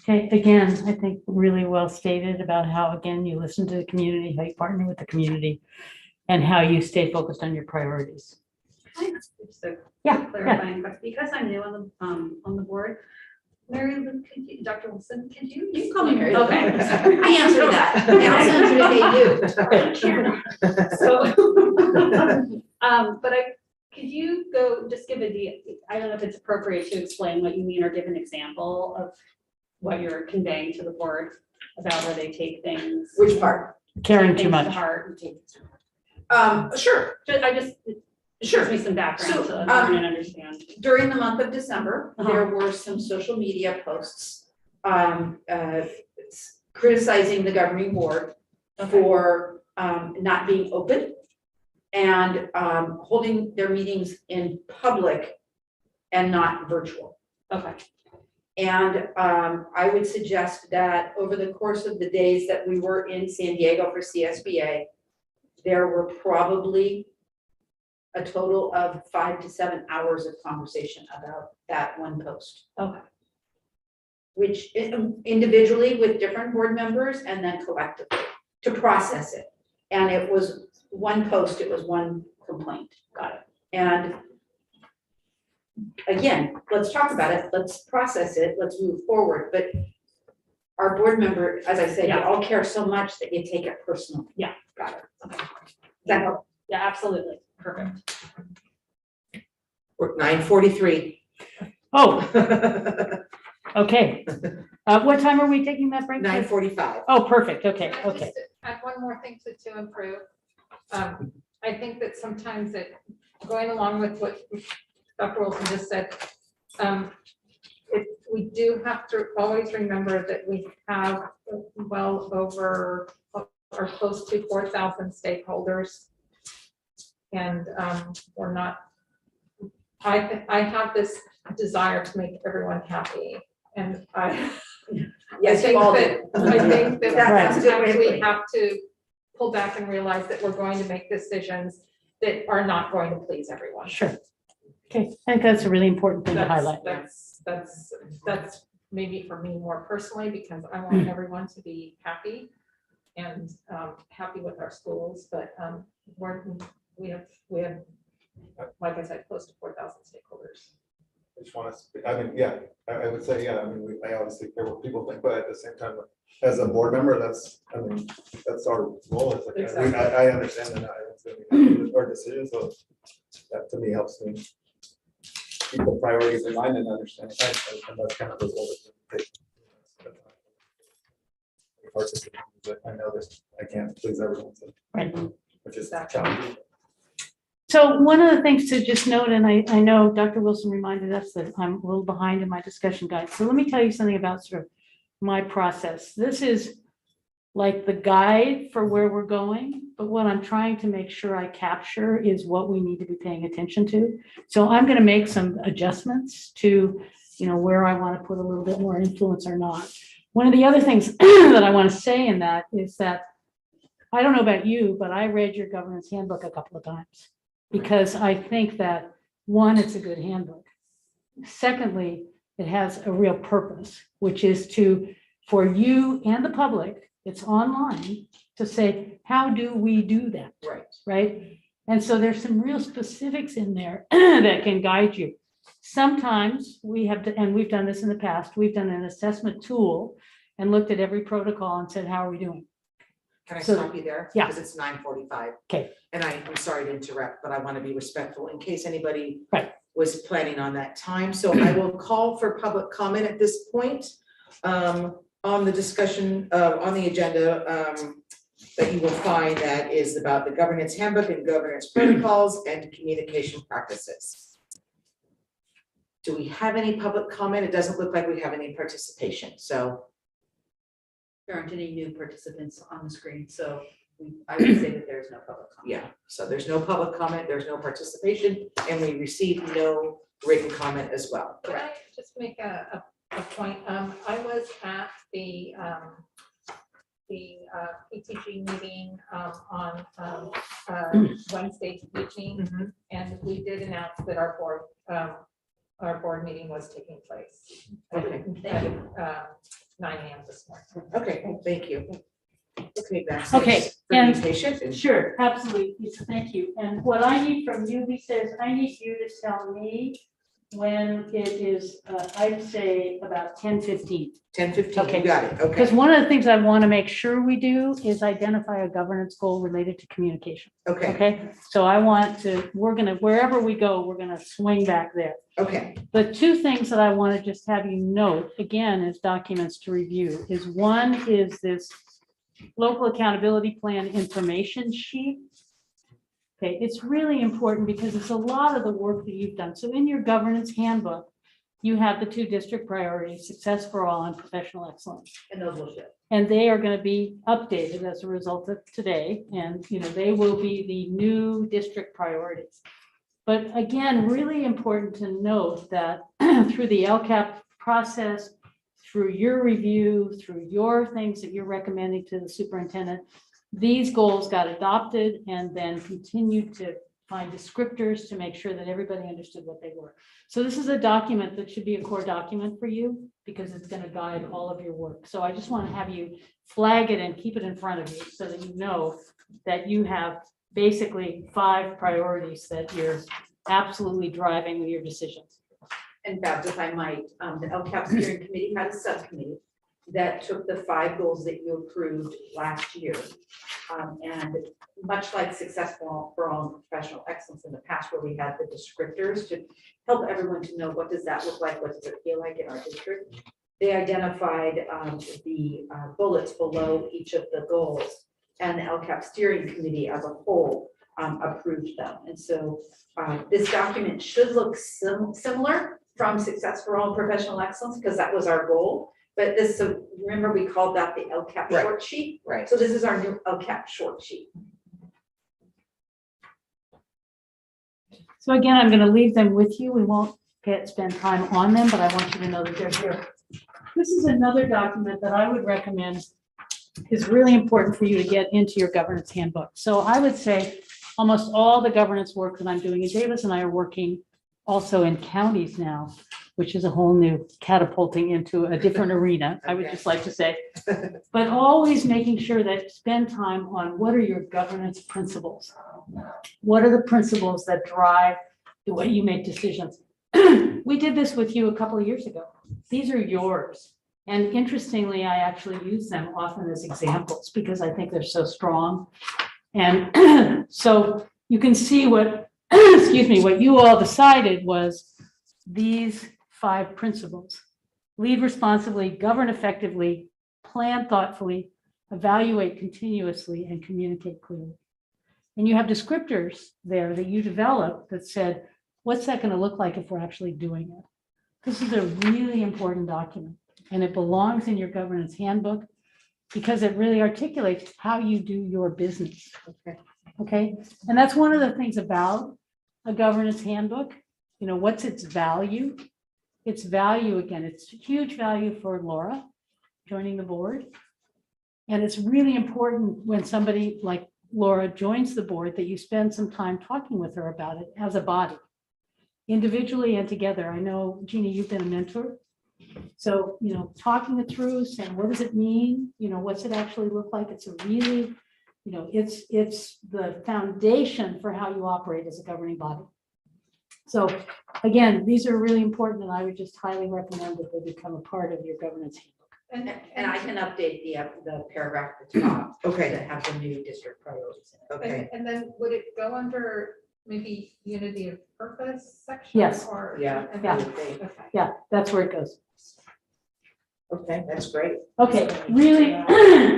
Okay, again, I think really well stated about how, again, you listen to the community, how you partner with the community, and how you stay focused on your priorities. Just a Yeah, clarifying question, because I'm new on the board. Mary Lou, Dr. Wilson, could you? You can call me Mary Lou. Okay. I answer that. I also answer to they do. So, could you just give I don't know if it's appropriate to explain what you mean or give an example of what you're conveying to the board about where they take things. Which part? caring take too things much. to heart and take. Sure, It sure. gives me some background So, to learn and understand. During the month of December, Uh-huh. there were some social media posts criticizing the governing board for not being open and holding their meetings in public and not virtual. Okay, And I would suggest that over the course of the days that we were in San Diego for CSBA, there were probably a total of 5 to 7 hours of conversation about that one post. okay. Which individually with different board members and then collectively to process it. And it was one post, it was one complaint. Got it. And again, let's talk about it, let's process it, let's move forward, but our board member, as I said, you Yeah. all care so much that you take it personal. Yeah. Got it. Okay. Does that help? Yeah, absolutely. Perfect. We're 9:43. Oh, okay. What time are we taking that break? 9:45. Oh, perfect. Okay, Can I okay. just add one more thing to improve? I think that sometimes going along with what Dr. Wilson just said, we do have to always remember that we have well over or close to 4,000 stakeholders. And we're not, I have this desire to make everyone happy. And I Yes, you think all that, do. I think that That's a good way sometimes of we putting it. have to pull back and realize that we're going to make decisions that are not going to please everyone. Sure. Okay, I think that's a really important thing to highlight. That's maybe for me more personally, because I want everyone to be happy and happy with our schools, but we have, like I said, close to 4,000 stakeholders. I just want to, I mean, yeah, I would say, yeah, I mean, I obviously care what people think, but at the same time, as a board member, that's our role. It's like, Exactly. I understand that not everyone's going to be our decision, so that to me helps me keep the priorities in mind and understand, and that's kind of the role that we take. Hard to do, but I know that I can't please everyone, so, Right. which is Exactly. challenging. So one of the things to just note, and I know Dr. Wilson reminded us that I'm a little behind in my discussion guide. So let me tell you something about sort of my process. This is like the guide for where we're going, but what I'm trying to make sure I capture is what we need to be paying attention to. So I'm going to make some adjustments to, where I want to put a little bit more influence or not. One of the other things that I want to say in that is that, I don't know about you, but I read your governance handbook a couple of times. Because I think that, one, it's a good handbook. Secondly, it has a real purpose, which is for you and the public, it's online, to say, how do we do that? Right. Right? And so there's some real specifics in there that can guide you. Sometimes we have to, and we've done this in the past, we've done an assessment tool and looked at every protocol and said, how are we doing? Can I So- stop you there? Yeah. Because it's 9:45. Okay. And I'm sorry to interrupt, but I want to be respectful in case anybody Right. was planning on that time. So I will call for public comment at this point on the discussion, on the agenda that you will find that is about the governance handbook and governance protocols and communication practices. Do we have any public comment? It doesn't look like we have any participation, so. There aren't any new participants on the screen, so I would say that there's no public comment. Yeah, so there's no public comment, there's no participation, and we received no written comment as well. Can I just make a point? I was at the PTG meeting on Wednesday evening, Mhm. and we did announce that our board meeting was taking place Okay. at 9 AM this morning. Okay, thank you. Okay, that's. Okay, For being and- patient and. Sure, absolutely. Lisa, thank you. And what I need from you, Lisa, is I need you to tell me when it is, I'd say about 10:15. 10:15, Okay. you got it, Because okay, one of the things I want to make sure we do is identify a governance goal related to communication. okay, Okay, so I want to, wherever we go, we're gonna swing back there. okay, The two things that I want to just have you note, again, as documents to review, is one is this local accountability plan information sheet. Okay, it's really important because it's a lot of the work that you've done. So in your governance handbook, you have the 2 district priorities, success for all and professional excellence. And those will shift. And they are going to be updated as a result of today. And, they will be the new district priorities. But again, really important to note that through the LCAP process, through your review, through your things that you're recommending to the superintendent, these goals got adopted and then continued to find descriptors to make sure that everybody understood what they were. So this is a document that should be a core document for you because it's going to guide all of your work. So I just want to have you flag it and keep it in front of you so that you know that you have basically 5 priorities that you're absolutely driving with your decisions. And Babs, if I might, the LCAP steering committee had a subcommittee that took the 5 goals that you approved last year. And much like successful for all and professional excellence in the past, where we had the descriptors to help everyone to know what does that look like, what does it feel like in our district. They identified the bullets below each of the goals, and the LCAP steering committee as a whole approved them. And so this document should look similar from Success for All and Professional Excellence, because that was our goal. But this, so remember, we called that the LCAP Right. short sheet. Right. So this is our new LCAP short sheet. So again, I'm going to leave them with you. We won't spend time on them, but I want you to know that they're here. This is another document that I would recommend is really important for you to get into your governance handbook. So I would say almost all the governance work that I'm doing, and Davis and I are working also in counties now, which is a whole new catapulting into a different arena, I would just like to say. But always making sure that spend time on what are your governance principles? What are the principles that drive the way you make decisions? We did this with you a couple of years ago. These are yours. And interestingly, I actually use them often as examples because I think they're so strong. And so you can see what, excuse me, what you all decided was these 5 principles: lead responsibly, govern effectively, plan thoughtfully, evaluate continuously, and communicate clearly. And you have descriptors there that you developed that said, what's that going to look like if we're actually doing it? This is a really important document, and it belongs in your governance handbook because it really articulates how you do your business. Okay. And that's one of the things about a governance handbook. What's its value? Its value, again, it's huge value for Laura joining the board. And it's really important when somebody like Laura joins the board that you spend some time talking with her about it as a body, individually and together. I know, Jeannie, you've been a mentor. So, talking it through, saying, what does it mean? What's it actually look like? It's a really, it's the foundation for how you operate as a governing body. So again, these are really important, and I would just highly recommend that they become a part of your governance handbook. And I can update the paragraph at the top. Okay. To have the new district priorities in it. Okay. And then would it go under maybe unity of purpose section? Yes. Or? Yeah. and Yeah. then- Okay. Yeah, that's where it goes. Okay, that's great. Okay, really,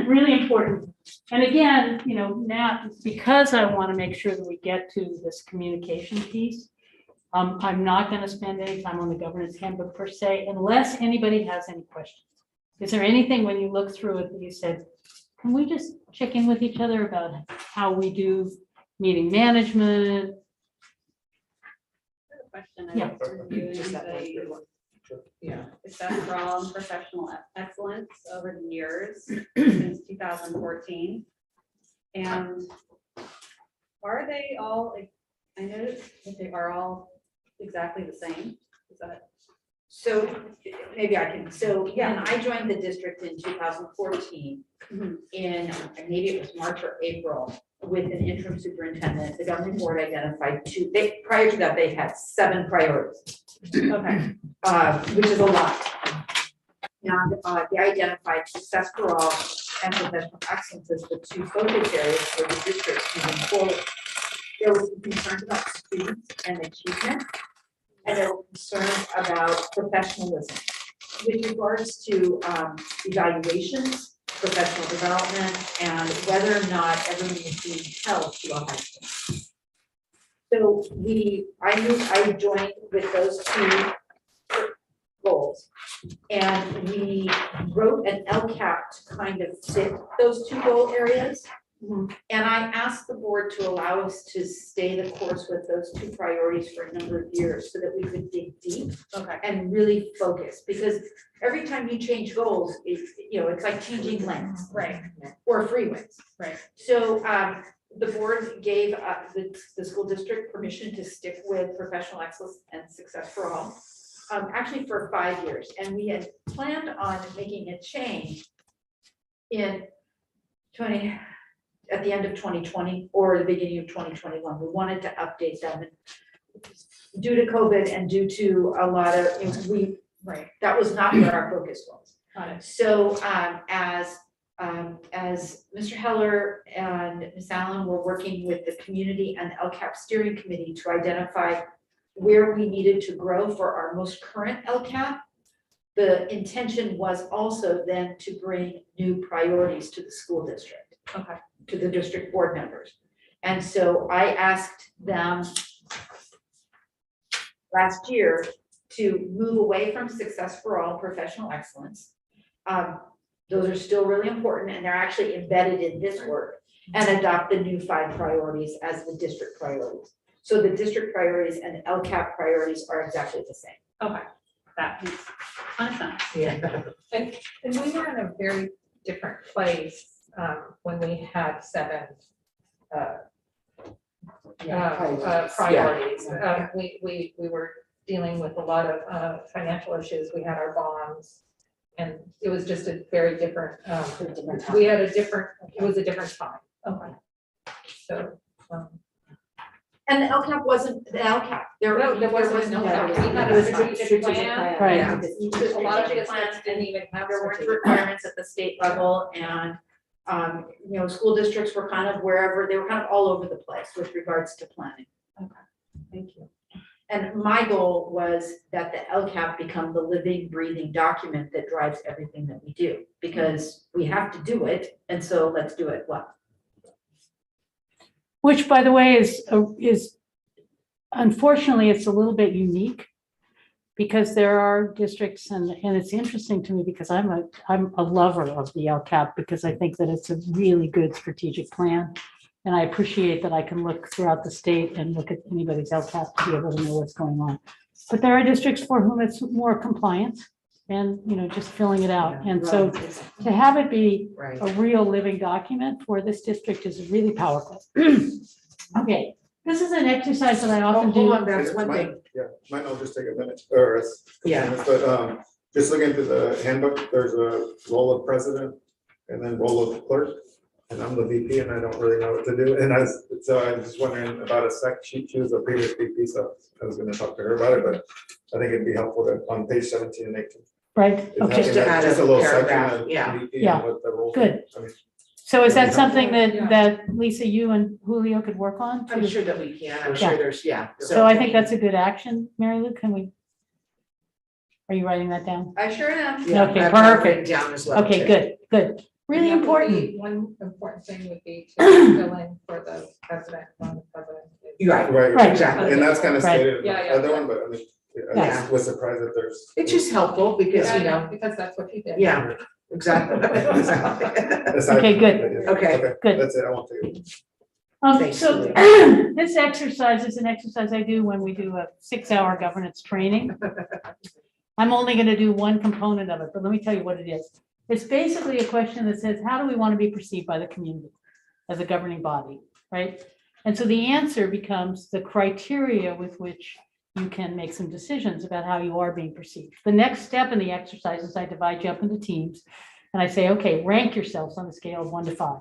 really important. And again, now, because I want to make sure that we get to this communication piece, I'm not going to spend any time on the governance handbook per se, unless anybody has any questions. Is there anything when you look through it that you said, can we just check in with each other about how we do meeting management? Question. Yeah. I was reviewing Just that one the good one. Yeah. Success for All and Professional Excellence over the years since 2014. And are they all, I noticed that they are all exactly the same. Is that? So maybe I can, so yeah, I joined the district in 2014 in, maybe it was March or April, with an interim superintendent. The governing board identified 2, prior to that, they had 7 priorities. Okay. Which is a lot. And they identified success for all and professional excellence as the 2 focus areas for the district moving forward. There was concerns about students and achievement, and there were concerns about professionalism. With regards to evaluations, professional development, and whether or not everyone is being held to a high standard. So I joined with those two goals. And we wrote an LCAP to kind of fit those two goal areas. And I asked the board to allow us to stay the course with those two priorities for a number of years so that we could dig deep. Okay. And really focus, because every time you change goals, it's like changing lanes. Right. Or freeways. Right. So the board gave the school district permission to stick with professional excellence and success for all. Actually for 5 years, and we had planned on making a change at the end of 2020 or the beginning of 2021. We wanted to update them. And due to COVID and due to a lot of, that was not where our focus was. Got it. So as Mr. Heller and Ms. Allen were working with the community and the LCAP steering committee to identify where we needed to grow for our most current LCAP, the intention was also then to bring new priorities to the school district. Okay. To the district board members. And so I asked them last year to move away from success for all, professional excellence. Those are still really important, and they're actually embedded in this work, and adopt the new 5 priorities as the district priorities. So the district priorities and the LCAP priorities are exactly the same. Okay, that makes a ton of sense. Yeah. And we were in a very different place when we had 7 priorities. We were dealing with a lot of financial issues. We had our bonds, and it was just a very different. We had it was a different time. Okay. So. And the LCAP wasn't the LCAP. There wasn't an LCAP. We had It was a strategic plan. Right. Yeah. A lot of Strategic districts plans didn't even have. There weren't strategic requirements at the state level, and school districts were kind of wherever, they were kind of all over the place with regards to planning. Thank you. And my goal was that the LCAP become the living, breathing document that drives everything that we do, because we have to do it, and so let's do it well. Which, by the way, is unfortunately, it's a little bit unique because there are districts, and it's interesting to me because I'm a lover of the LCAP because I think that it's a really good strategic plan. And I appreciate that I can look throughout the state and look at anybody's LCAP to be able to know what's going on. But there are districts for whom it's more compliance and, just filling it out. And so to have it be Right. a real living document for this district is really powerful. Okay, this is an exercise that I often Hold do. on, that's one thing. Yeah, might not just take a minute, or a couple Yeah. minutes, but just looking through the handbook, there's a role of president and then role of clerk. And I'm the VP and I don't really know what to do. And I'm just wondering about a sec sheet. She was a previous VP, so I was gonna talk to her about it, but I think it'd be helpful to, on page 17 and 18. Right, is okay, Just to having add just a little section paragraph, of yeah. VP Yeah. and what the roles are. Good. I mean, So is that Yeah. something Yeah. that Lisa, you and Julio could work on? I'm too? sure that we can. I'm sure there's, yeah. So I think that's a good action. Mary Lou, are you writing that down? I sure am. Yeah, Okay, I've got it perfect. written down as well. Okay, too. good. Really And that would important. be One important thing would be to fill in for the president, when the president is. You're right. Right. Exactly. And that's kind of Right. stated in Yeah, the yeah. other one, but I mean, I Yeah. just was surprised that there's. It's just helpful because, Because that's what you did. yeah, exactly. Exactly. Aside Okay, from good. that, yeah. Okay. Good. That's it, I won't take it. Thanks, So Julie. this exercise is an exercise I do when we do a 6-hour governance training. I'm only going to do one component of it, but let me tell you what it is. It's basically a question that says, how do we want to be perceived by the community as a governing body, right? And so the answer becomes the criteria with which you can make some decisions about how you are being perceived. The next step in the exercise is I divide you up into teams and I say, okay, rank yourselves on a scale of 1 to 5.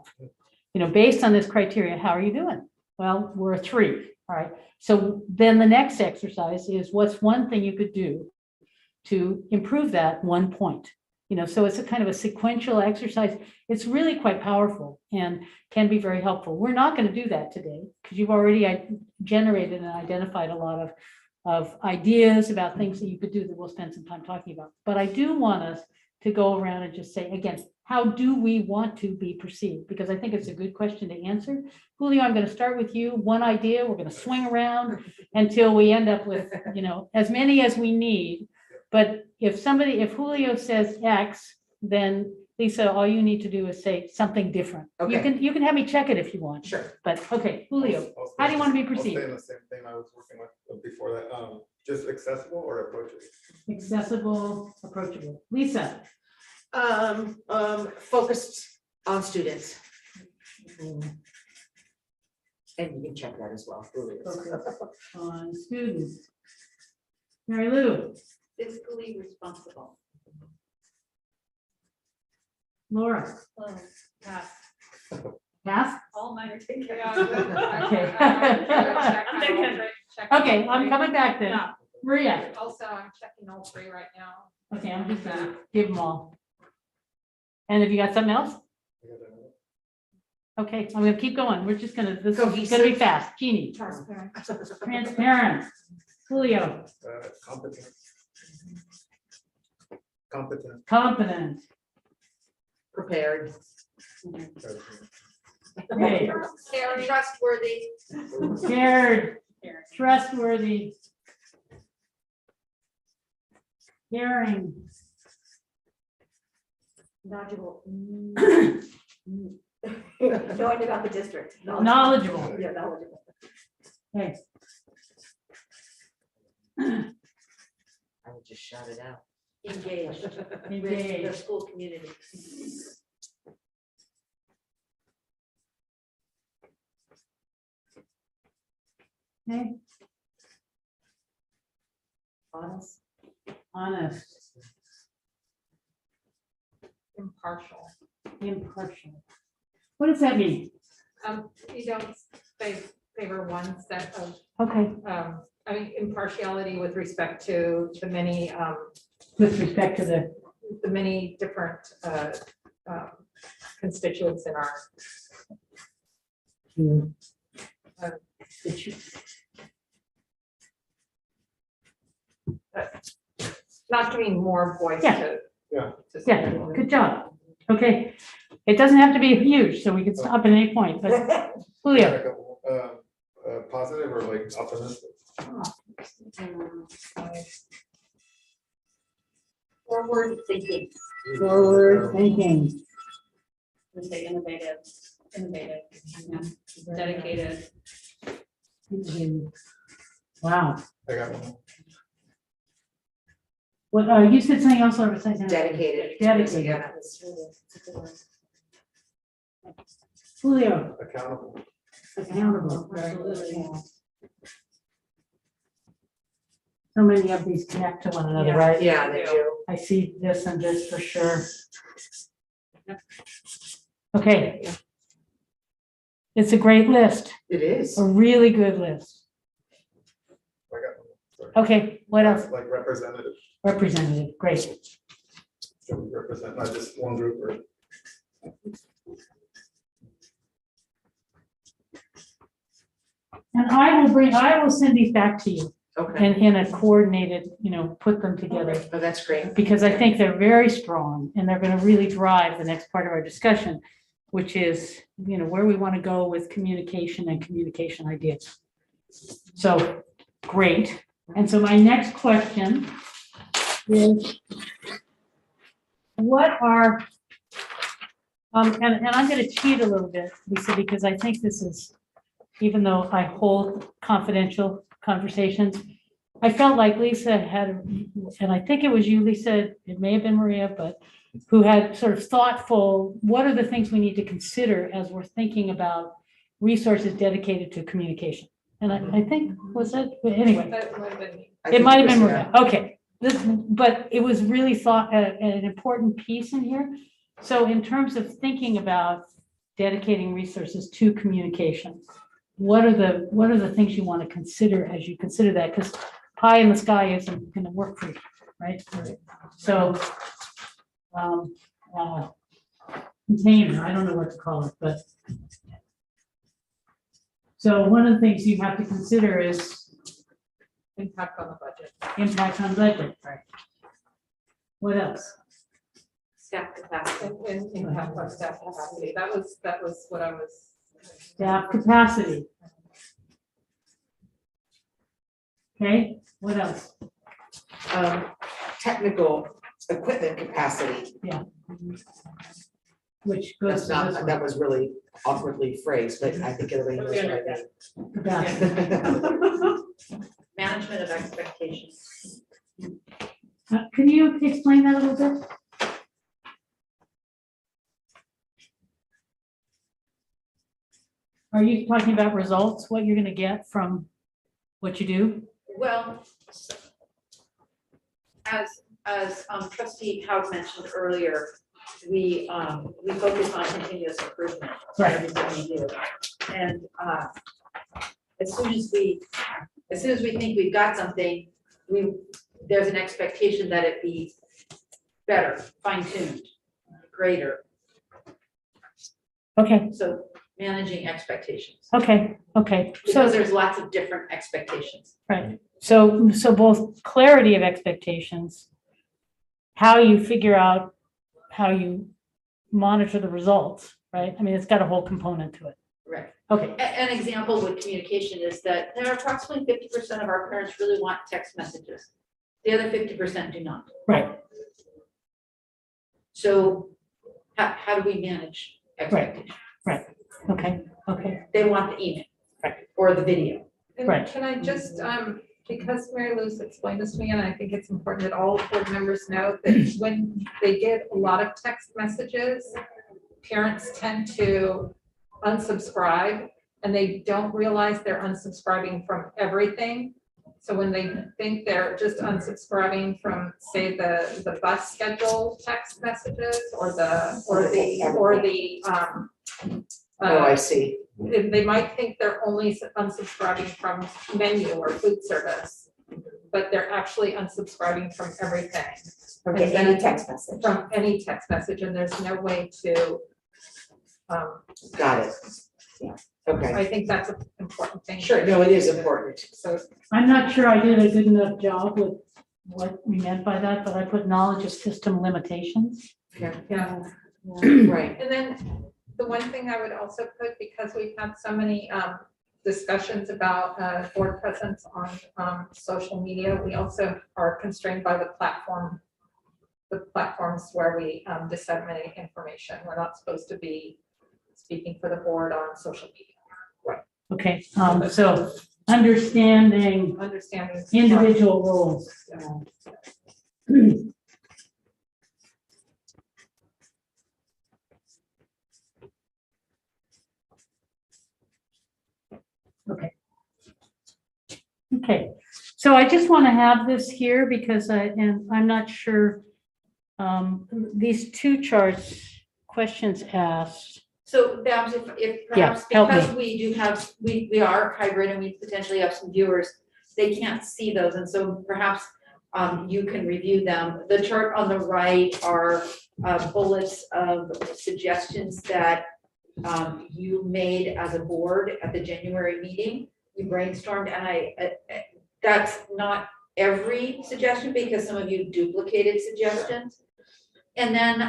Based on this criteria, how are you doing? Well, we're a 3, all right? So then the next exercise is what's one thing you could do to improve that 1 point? So it's a kind of a sequential exercise. It's really quite powerful and can be very helpful. We're not going to do that today because you've already generated and identified a lot of ideas about things that you could do that we'll spend some time talking about. But I do want us to go around and just say, again, how do we want to be perceived? Because I think it's a good question to answer. Julio, I'm going to start with you. One idea, we're going to swing around until we end up with, as many as we need. But if Julio says X, then Lisa, all you need to do is say something different. Okay. You can have me check it if you want, Sure. but okay, Julio, I'll stay how do you want to be I'll stay perceived? in the same thing I was working with before that, just accessible or approachable? Accessible, approachable. Lisa? Focused on students. And you can check that as well. Focused on students. Mary Lou? Fiscally responsible. Laura? Oh, pass. Pass? All mine are taken care Yeah, of. Okay. I'm thinking. Okay, I'm coming back then. Yeah. Maria? Also, I'm checking all three right now. Okay, I'm just gonna give them all. And have you got something else? Okay, I'm gonna keep going. We're just gonna, this is gonna be fast. Jeannie? Transparent. Transparent. Julio? Competent. Competent. Confident. Prepared. Okay. Caring. Trustworthy. Scared. Trustworthy. Caring. Knowledgeable. Knowing about the district. Knowledgeable. Yeah, knowledgeable. Okay. I would just shout it out. Engaged with the Engaged. school community. Okay. Honest. Honest. Impartial. Impartial. What does that mean? You don't favor one set of, Okay, I mean, impartiality with respect to the many, with respect to the many different constituents in our, not giving more voice Yeah. to. Yeah. to yeah, some good job. Okay, it doesn't have to be huge, so we can stop at any point, but Julio? Positive or like optimistic? Forward thinking. Forward thinking. Let's say innovative, yeah, dedicated. Wow. I got one. What, you said something else, or something? Dedicated. Dedicated. Yeah. Julio? Accountable. Accountable. Absolutely. So many of these connect to one another, right? Yeah, they do. I see this and this for sure. Okay. It's a great list, It is. a really good list. I got one. Sorry. Okay, what else? Like representative, Representative, great. so we represent not just one group or. And I will send these back to you Okay. in a coordinated, put them together. Oh, that's great. Because I think they're very strong and they're going to really drive the next part of our discussion, which is, where we want to go with communication and communication ideas. So, great. And so my next question is, what are, and I'm going to cheat a little bit, Lisa, because I think this is, even though I hold confidential conversations, I felt like Lisa had, and I think it was you, Lisa, it may have been Maria, but who had sort of thoughtful, what are the things we need to consider as we're thinking about resources dedicated to communication? And I think, was it, anyway, That might have been me. I it think might have been was, Maria, okay. But it was really an important piece in here. So in terms of thinking about dedicating resources to communication, what are the things you want to consider as you consider that? Because pie in the sky isn't going to work for you, right? So, container, I don't know what to call it, but. So one of the things you have to consider is Impact on the budget. impact on budget, right? What else? Staff capacity. in Handbook staff capacity. That was what I was. Staff capacity. Okay, what else? Technical equipment capacity. Which goes That's to this not, one. that was really awkwardly phrased, but I think everybody knows what I mean. Management of expectations. Can you explain that a little bit? Are you talking about results, what you're gonna get from what you do? Well, as trustee Howard mentioned earlier, we focus on continuous improvement. in Right. Everything we do. And as soon as we think we've got something, there's an expectation that it be better, fine-tuned, greater. Okay, So managing expectations, okay. because So, there's lots of different expectations. right, so both clarity of expectations, how you figure out how you monitor the results, right? I mean, it's got a whole component to it. Right. Okay, An example with communication is that there are approximately 50% of our parents really want text messages. The other 50% do not. right, So how do we manage expectations? okay, They want the email. Right. Or the video. And Right. can I just, because Mary Lou's explained this to me, and I think it's important that all board members know that when they get a lot of text messages, parents tend to unsubscribe, and they don't realize they're unsubscribing from everything. So when they think they're just unsubscribing from, say, the bus schedule text messages or the Oh, I see. they might think they're only unsubscribing from menu or food service, but they're actually unsubscribing from everything, From any text message. from any text message, and there's no way to. Got it. Yeah. Okay, I think that's an important thing. sure, no, it is important. So, I'm not sure I did a good enough job with what we meant by that, but I put knowledge of system limitations. yeah. Right, And then the one thing I would also put, because we've had so many discussions about board presence on social media, we also are constrained by the platforms where we disseminate information. We're not supposed to be speaking for the board on social media. Okay, so understanding Understanding. individual roles. Okay, so I just want to have this here because I'm not sure, these two charts, questions asked. So Babs, if Yeah, perhaps help me. because we do have, we are hybrid and we potentially have some viewers, they can't see those, and so perhaps you can review them. The chart on the right are bullets of suggestions that you made as a board at the January meeting. You brainstormed, and that's not every suggestion because some of you duplicated suggestions. And then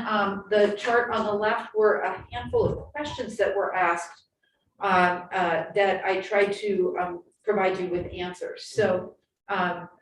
the chart on the left were a handful of questions that were asked that I tried to provide you with answers. So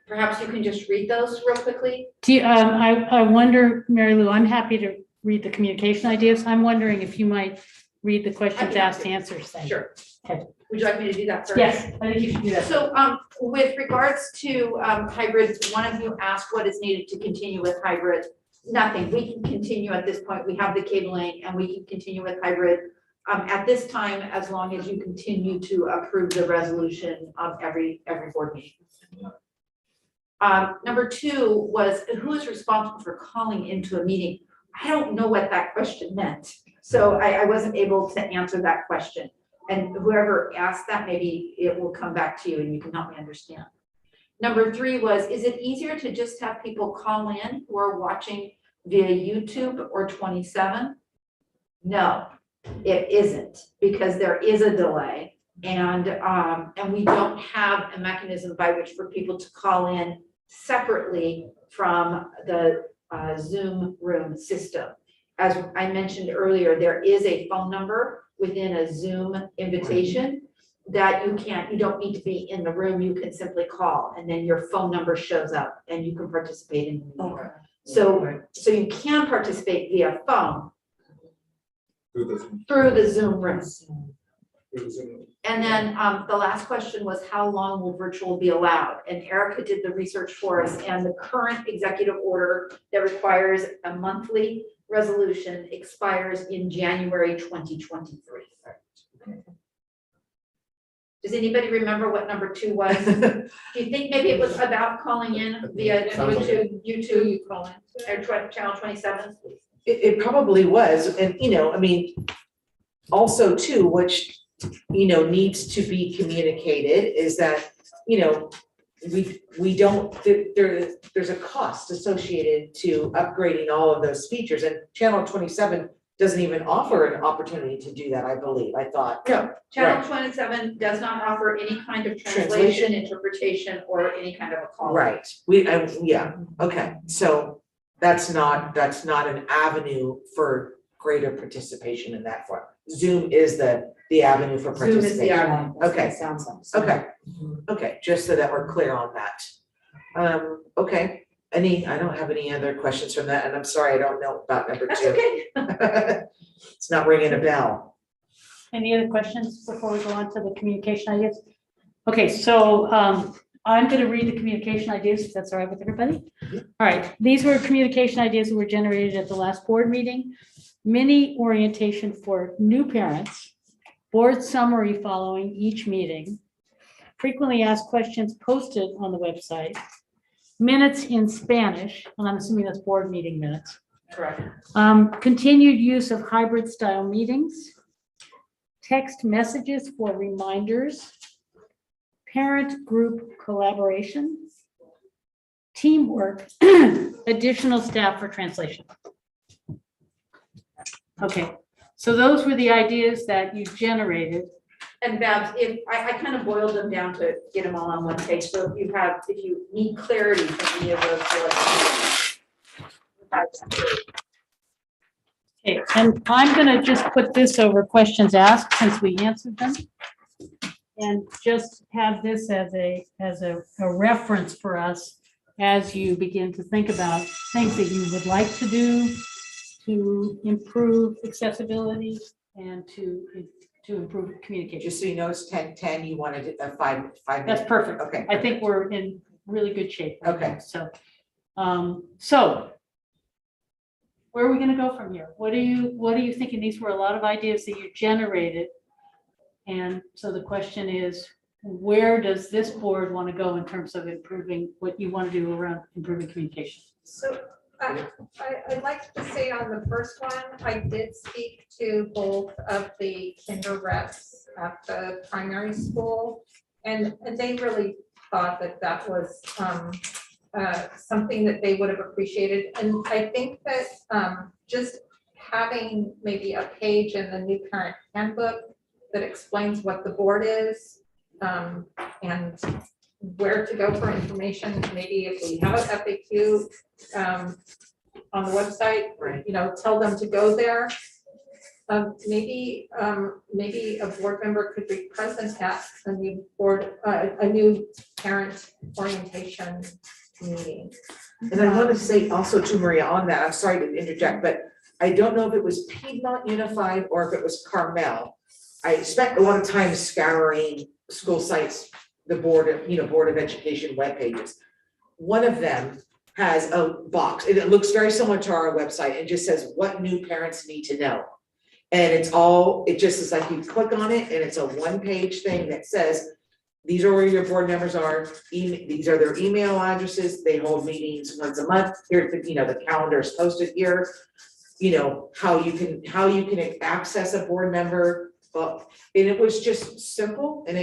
perhaps you can just read those real quickly. Do you, I wonder, Mary Lou, I'm happy to read the communication ideas. I'm wondering if you might read the questions asked, answers thing. Sure. Okay. Would you like me to do that first? Yes, I think you should do that. So with regards to hybrids, one of you asked what is needed to continue with hybrid. Nothing. We can continue at this point. We have the cabling and we can continue with hybrid at this time, as long as you continue to approve the resolution of every board meeting. Number two was, who is responsible for calling into a meeting? I don't know what that question meant. So I wasn't able to answer that question. And whoever asked that, maybe it will come back to you and you can help me understand. Number three was, is it easier to just have people call in who are watching via YouTube or 27? No, it isn't, because there is a delay and we don't have a mechanism by which for people to call in separately from the Zoom room system. as I mentioned earlier, there is a phone number within a Zoom invitation that you don't need to be in the room, you can simply call, and then your phone number shows up and you can participate in the meeting. So you can participate via phone through the Zoom room. And then the last question was, how long will virtual be allowed? And Erica did the research for us, and the current executive order that requires a monthly resolution expires in January 2023. Does anybody remember what number 2 was? Do you think maybe it was about calling in via YouTube, you call in? or channel 27? It probably was, and, I mean, also too, which, needs to be communicated is that, we don't, there's a cost associated to upgrading all of those features, and channel 27 doesn't even offer an opportunity to do that, I believe, I thought. No, channel 27 does not offer any kind of translation, interpretation, or any kind of a call. Right, okay, so that's not an avenue for greater participation in that form. Zoom is the avenue for Zoom is the participation. avenue. Okay. Sounds like. Okay, just so that we're clear on that. Okay, I don't have any other questions from that, and I'm sorry, I don't know about number 2. That's okay. It's not ringing a bell. Any other questions before we go on to the communication ideas? Okay, so I'm going to read the communication ideas, if that's all right with everybody. All right, these were communication ideas that were generated at the last board meeting. Mini orientation for new parents, board summary following each meeting, frequently asked questions posted on the website, minutes in Spanish, and I'm assuming that's board meeting minutes. Correct. Continued use of hybrid style meetings, text messages for reminders, parent group collaboration, teamwork, additional staff for translation. Okay, so those were the ideas that you generated. And Babs, if I kind of boiled them down to get them all on one page, so if you need clarity from any of those bullets. Okay, and I'm gonna just put this over questions asked since we answered them. And just have this as a reference for us as you begin to think about things that you would like to do to improve accessibility and to improve communication. Just so you know, it's 10:10, you wanted it at 5 That's minutes. perfect. Okay. I think we're in really good shape. right Okay. now. So where are we gonna go from here? What are you thinking? These were a lot of ideas that you generated. And so the question is, where does this board want to go in terms of improving what you want to do around improving communication? So I'd like to say on the first one, I did speak to both of the kinder reps at the primary school. And they really thought that was something that they would have appreciated. And I think that just having maybe a page in the new parent handbook that explains what the board is and where to go for information. Maybe if we have an FAQ on the website, Right. Tell them to go there. Maybe a board member could be present at a new parent orientation meeting. And I want to say also to Maria on that, I'm sorry to interject, but I don't know if it was Piedmont Unified or if it was Carmel. I spent a lot of time scouring school sites, the Board of Education web pages. One of them has a box, and it looks very similar to our website, and just says what new parents need to know. And it just is like you click on it and it's a one-page thing that says, these are where your board members are, these are their email addresses, they hold meetings once a month, here, the calendar is posted here. How you can access a board member. And it was just simple, and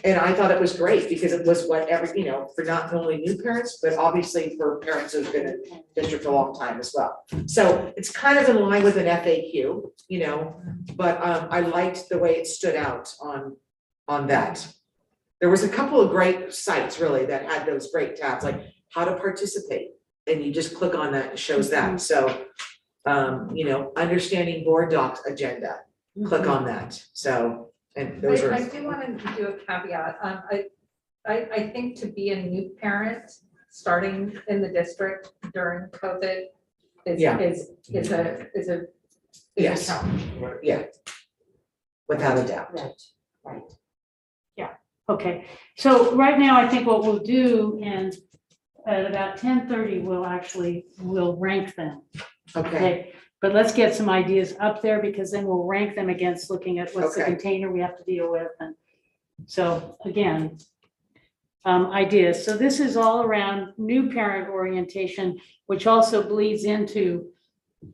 I thought it was great because it was for not only new parents, but obviously for parents who've been in district a long time as well. So it's kind of in line with an FAQ, but I liked the way it stood out on that. There was a couple of great sites really that had those great tabs, like how to participate, and you just click on that, it shows that. So Understanding board docs agenda, click on that. So, and those I are, do want to do a caveat. I think to be a new parent, starting in the district during COVID Yeah. is a Yes. challenge. without a doubt. Right. Okay, so right now, I think what we'll do, and at about 10:30, we'll rank them. Okay, But let's get some ideas up there, because then we'll rank them against looking at what's the Okay. container we have to deal with. And so again, ideas. So this is all around new parent orientation, which also bleeds into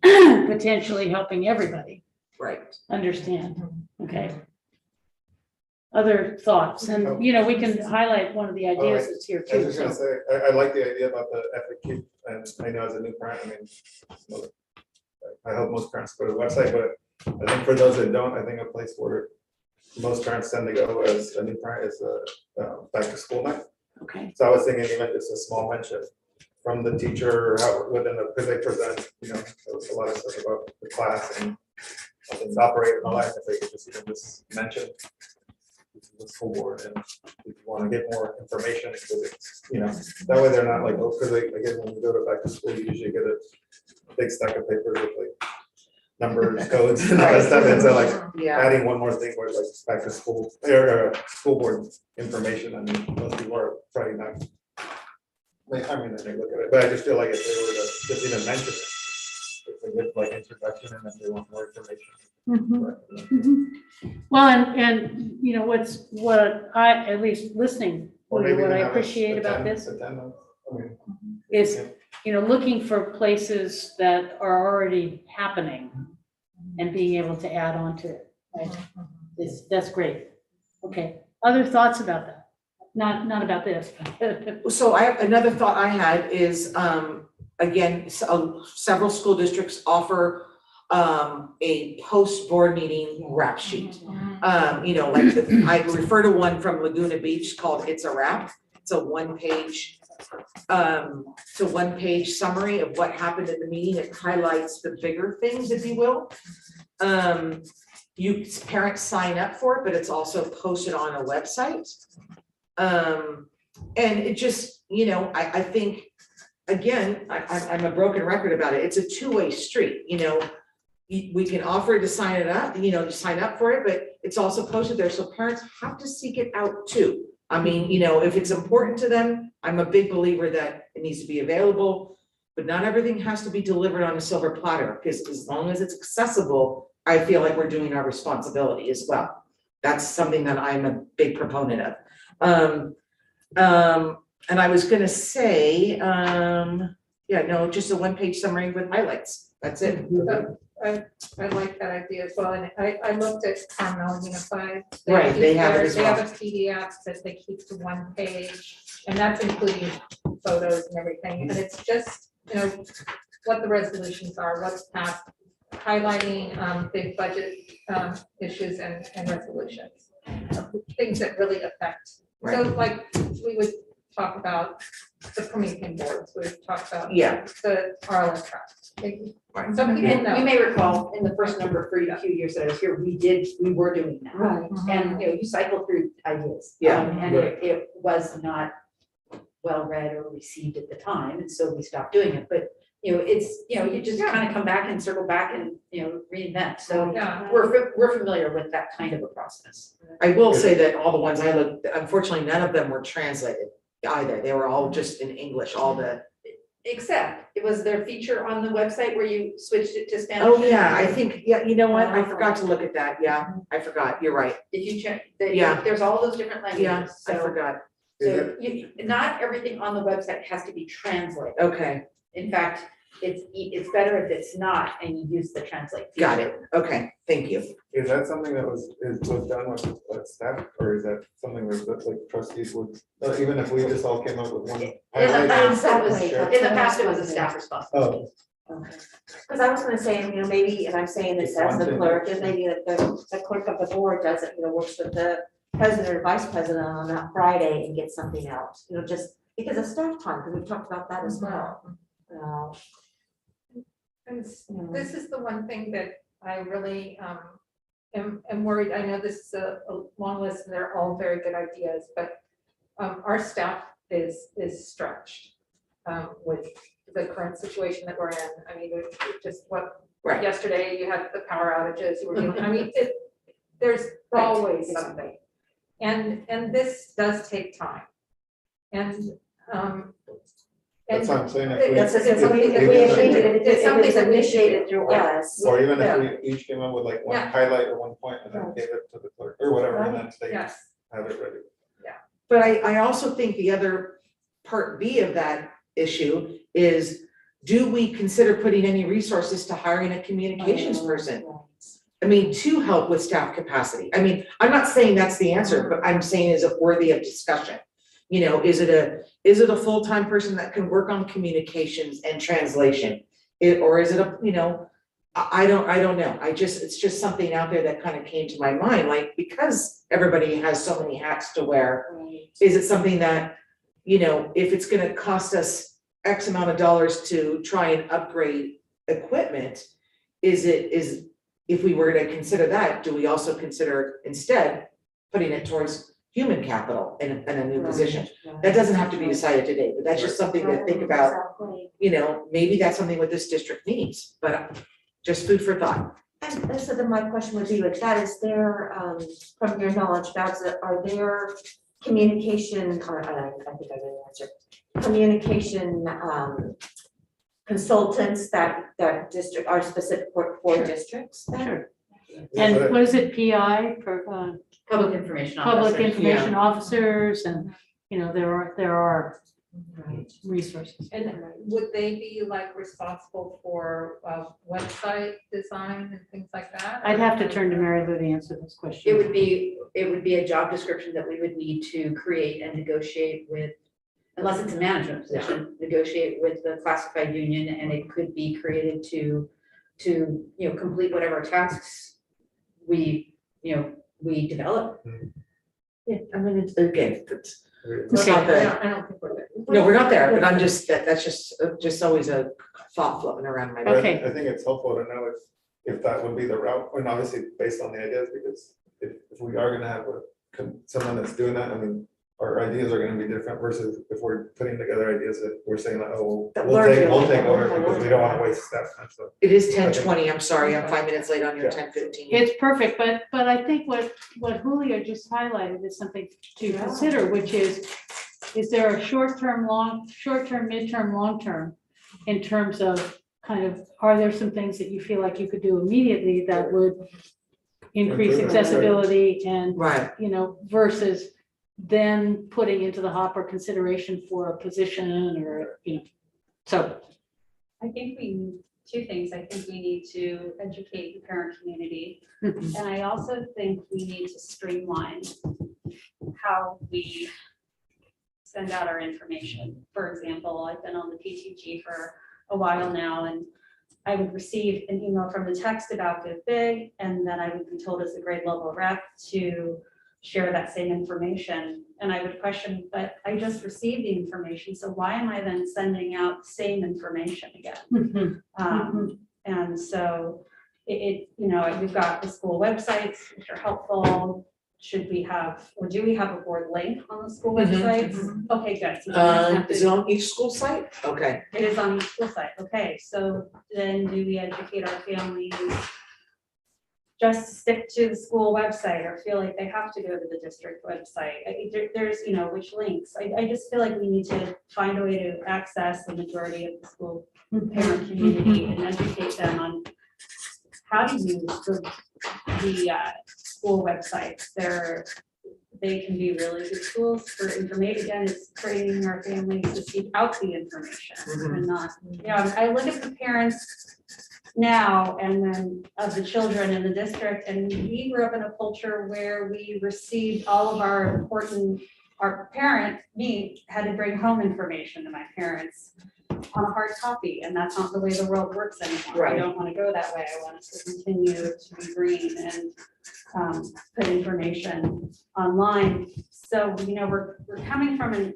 potentially helping everybody right. understand. Okay. Other thoughts, and we can highlight one of the ideas that's here I was too. just gonna So, say, I like the idea about the FAQ, and I know as a new parent, I hope most parents go to the website, but I think for those that don't, I think a place where most parents tend to go as a new parent is back to school night. okay, So I was thinking even just a small mention from the teacher, how within the, because they present, a lot of stuff about the class and how things operate and all that, if they could just even just mention the school board, and if you want to get more information, because it's, that way they're not like, oh, because again, when you go to back to school, you usually get a big stack of papers with like numbers, codes, and all that stuff, and so like Yeah, adding one more thing where it's like back to school, or school board information, I mean, most people are probably not. I mean, they look at it, but I just feel like if they were to just even mention it, it's a good like introduction, and if they want more information. well, and what I, at least listening, Or maybe what even I have a appreciate about this attendance, I mean, is, looking for places that are already happening and being able to add on to it. Right? That's great. Okay, other thoughts about that? Not about this. so another thought I had is, again, several school districts offer a post-board meeting rap sheet. I refer to one from Laguna Beach called It's a Wrap. It's a one-page summary of what happened at the meeting. It highlights the bigger things, if you will. Parents sign up for it, but it's also posted on a website. And it just, I think, again, I'm a broken record about it. It's a two-way street, we can offer to sign it up, to sign up for it, but it's also posted there, so parents have to seek it out too. I mean, if it's important to them, I'm a big believer that it needs to be available, but not everything has to be delivered on a silver platter, because as long as it's accessible, I feel like we're doing our responsibility as well. That's something that I'm a big proponent of. And I was gonna say, just a one-page summary with highlights. That's it. I like that idea as well, and I looked at Carmel Unified. Right, they have it as They have well. a PDF that they keep to one page, and that's including photos and everything, and it's just, what the resolutions are, what's passed, highlighting big budget issues and resolutions, things that really affect. So like, we would talk about the Promethean boards, we would talk about Yeah. the RLS trust. Some people And you know. may recall in the first number for a few years that I was here, we were doing that. Right. And, you cycle through ideas. Yeah. And it was not well read or received at the time, and so we stopped doing it. But, it's, you just kind of come back and circle back and, reinvent. So Yeah. we're familiar with that kind of a process. I will say that all the ones I looked, unfortunately, none of them were translated either. They were all just in English, all the. Except it was their feature on the website where you switched it to Spanish. Oh, yeah, I think, you know what? I forgot to look at that. Yeah, I forgot. You're right. If you check, Yeah. there's all those different Yeah, languages. I So, forgot. so not everything on the website has to be translated. Okay, In fact, it's better if it's not and you use the translate feature. got it. Okay, thank you. Is that something that was done with staff, or is that something that like trustees would, even if we just all came up with one? In the past, Exactly. in the past, it was a staff responsibility. Oh, Because I was gonna say, maybe, and I'm saying this as the clerk, and maybe the clerk of the board does it, works with the president or vice president on that Friday and gets something out, just because of staff time, because we talked about that as well. And this is the one thing that I really am worried. I know this is a long list and they're all very good ideas, but our staff is stretched with the current situation that we're in. I mean, it's just what, Right. yesterday you had the power outages, you were dealing, I mean, there's Right. always something. And this does take time. And That's what I'm saying. It's If it's initiated through us. Or even Yeah. if we each came up with like one Yeah. highlight or one point and then gave it to the clerk or whatever, and then they Yes, have it ready. But I also think the other part B of that issue is, do we consider putting any resources to hiring a communications person? I mean, to help with staff capacity. I mean, I'm not saying that's the answer, but I'm saying is it worthy of discussion? You know, is it a full-time person that can work on communications and translation? Or is it I don't know. It's just something out there that kind of came to my mind, like, because everybody has so many hats to wear. Is it something that, if it's gonna cost us X amount of dollars to try and upgrade equipment, if we were to consider that, do we also consider instead putting it towards human capital in a new position? That doesn't have to be decided today, but that's just something to think about, maybe that's something what this district needs, but just food for thought. And so then my question would be with that, is there, from your knowledge, are there communication, or I think I know the answer, communication consultants that district are specific for districts then? Sure. Yeah, And but what is it, PI, for Public information public officers. information officers, and, there are resources. and would they be like responsible for website design and things like that? I'd have to turn to Mary Lou to answer this question. It would be a job description that we would need to create and negotiate with, unless it's a management position, negotiate with the classified union, and it could be created to complete whatever tasks we develop. Yeah, I mean, it's Okay. not the, I don't think we're there. no, we're not there, but I'm just, that's just always a thought floating around my mind. Okay. I think it's helpful to know if that would be the route, and obviously based on the ideas, because if we are gonna have someone that's doing that, I mean, our ideas are gonna be different versus if we're putting together ideas that we're saying like, oh, That we'll larger take one. over because we don't wanna waste staff time, so. It is 10:20, I'm sorry, I'm 5 minutes late on your Yeah. 10:15. It's perfect, but I think what Julio just highlighted is something to consider, which is there a short-term, midterm, long-term, in terms of kind of, are there some things that you feel like you could do immediately that would increase Improve it, right. accessibility and, Right, versus then putting into the hopper consideration for a position or, so. I think two things. I think we need to educate the parent community. Mhm. And I also think we need to streamline how we send out our information. For example, I've been on the PTG for a while now, and I would receive an email from the text about Give Big, and then I would be told as a grade level rep to share that same information. And I would question, but I just received the information, so why am I then sending out the same information again? And so we've got the school websites, which are helpful. Should we have, or do we have a board link on the school Mhm, websites? Okay, good. So then we have is to- it on each school site? Okay, It is on each school site. Okay, so then do we educate our families? Just stick to the school website or feel like they have to go to the district website? There's, which links? I just feel like we need to find a way to access the majority of the school parent community and educate them on how to use the school websites. They can be really good tools for information. Again, it's training our families to seek out the information and not, I look at the parents now and then of the children in the district, and we grew up in a culture where we received all of our parent, me, had to bring home information to my parents on a hard copy, and that's not the way the world works anymore. I Right. don't want to go that way. I want us to continue to be green and put information online. So, we're coming from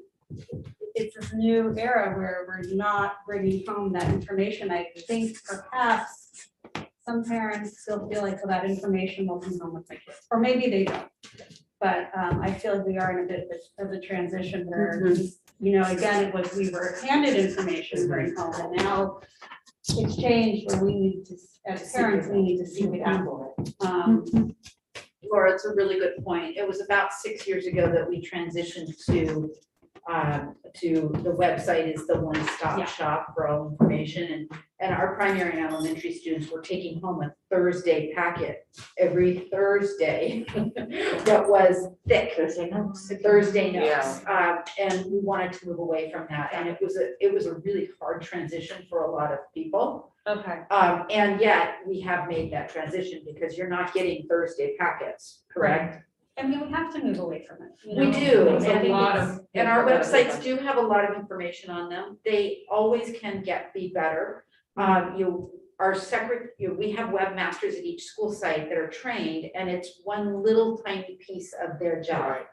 it's this new era where we're not bringing home that information. I think perhaps some parents still feel like, well, that information will come home with my kids, or maybe they don't. But I feel like we are in a bit of a transition where, you know, again, it was, we were handed information to bring home, and now it's changed where we need to, as parents, we need to seek it out. Laura, it's a really good point. It was about 6 years ago that we transitioned to the website is the Yeah. one-stop shop for all information. And our primary and elementary students were taking home a Thursday packet every Thursday that was thick. Thursday notes. Thursday notes. And we wanted to move away from that. And it was a really hard transition for a lot of people. Okay. And yet we have made that transition because you're not getting Thursday packets, correct? I mean, we have to move away from it. you We know? do, There's a and lot of. And our websites do have a lot of information on them. They always can be better. We have webmasters at each school site that are trained, and it's one little tiny piece of their job.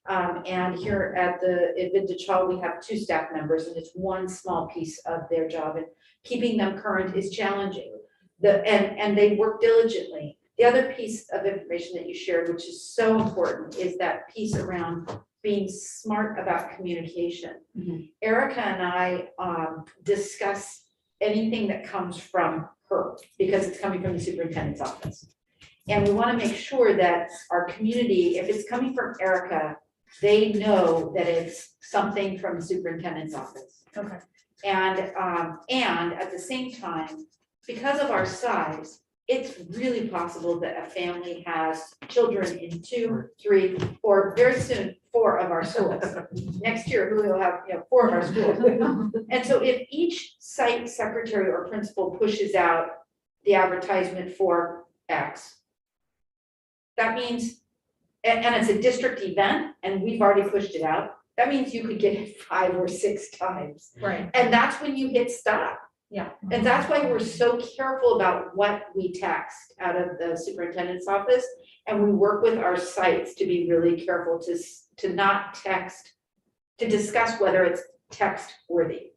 And here at Vintage Hall, we have 2 staff members, and it's one small piece of their job, and keeping them current is challenging. And they work diligently. The other piece of information that you shared, which is so important, is that piece around being smart about communication. Erica and I discuss anything that comes from her because it's coming from the superintendent's office. And we want to make sure that our community, if it's coming from Erica, they know that it's something from the superintendent's office. Okay. And at the same time, because of our size, it's really possible that a family has children in 2, 3, or very soon 4 of our schools. Next year, we will have 4 of our schools. And so if each site secretary or principal pushes out the advertisement for X, that means, and it's a district event, and we've already pushed it out, that means you could get it 5 or 6 times. Right. And that's when you hit stop. Yeah. And that's why we're so careful about what we text out of the superintendent's office. And we work with our sites to be really careful to not text, to discuss whether it's text worthy.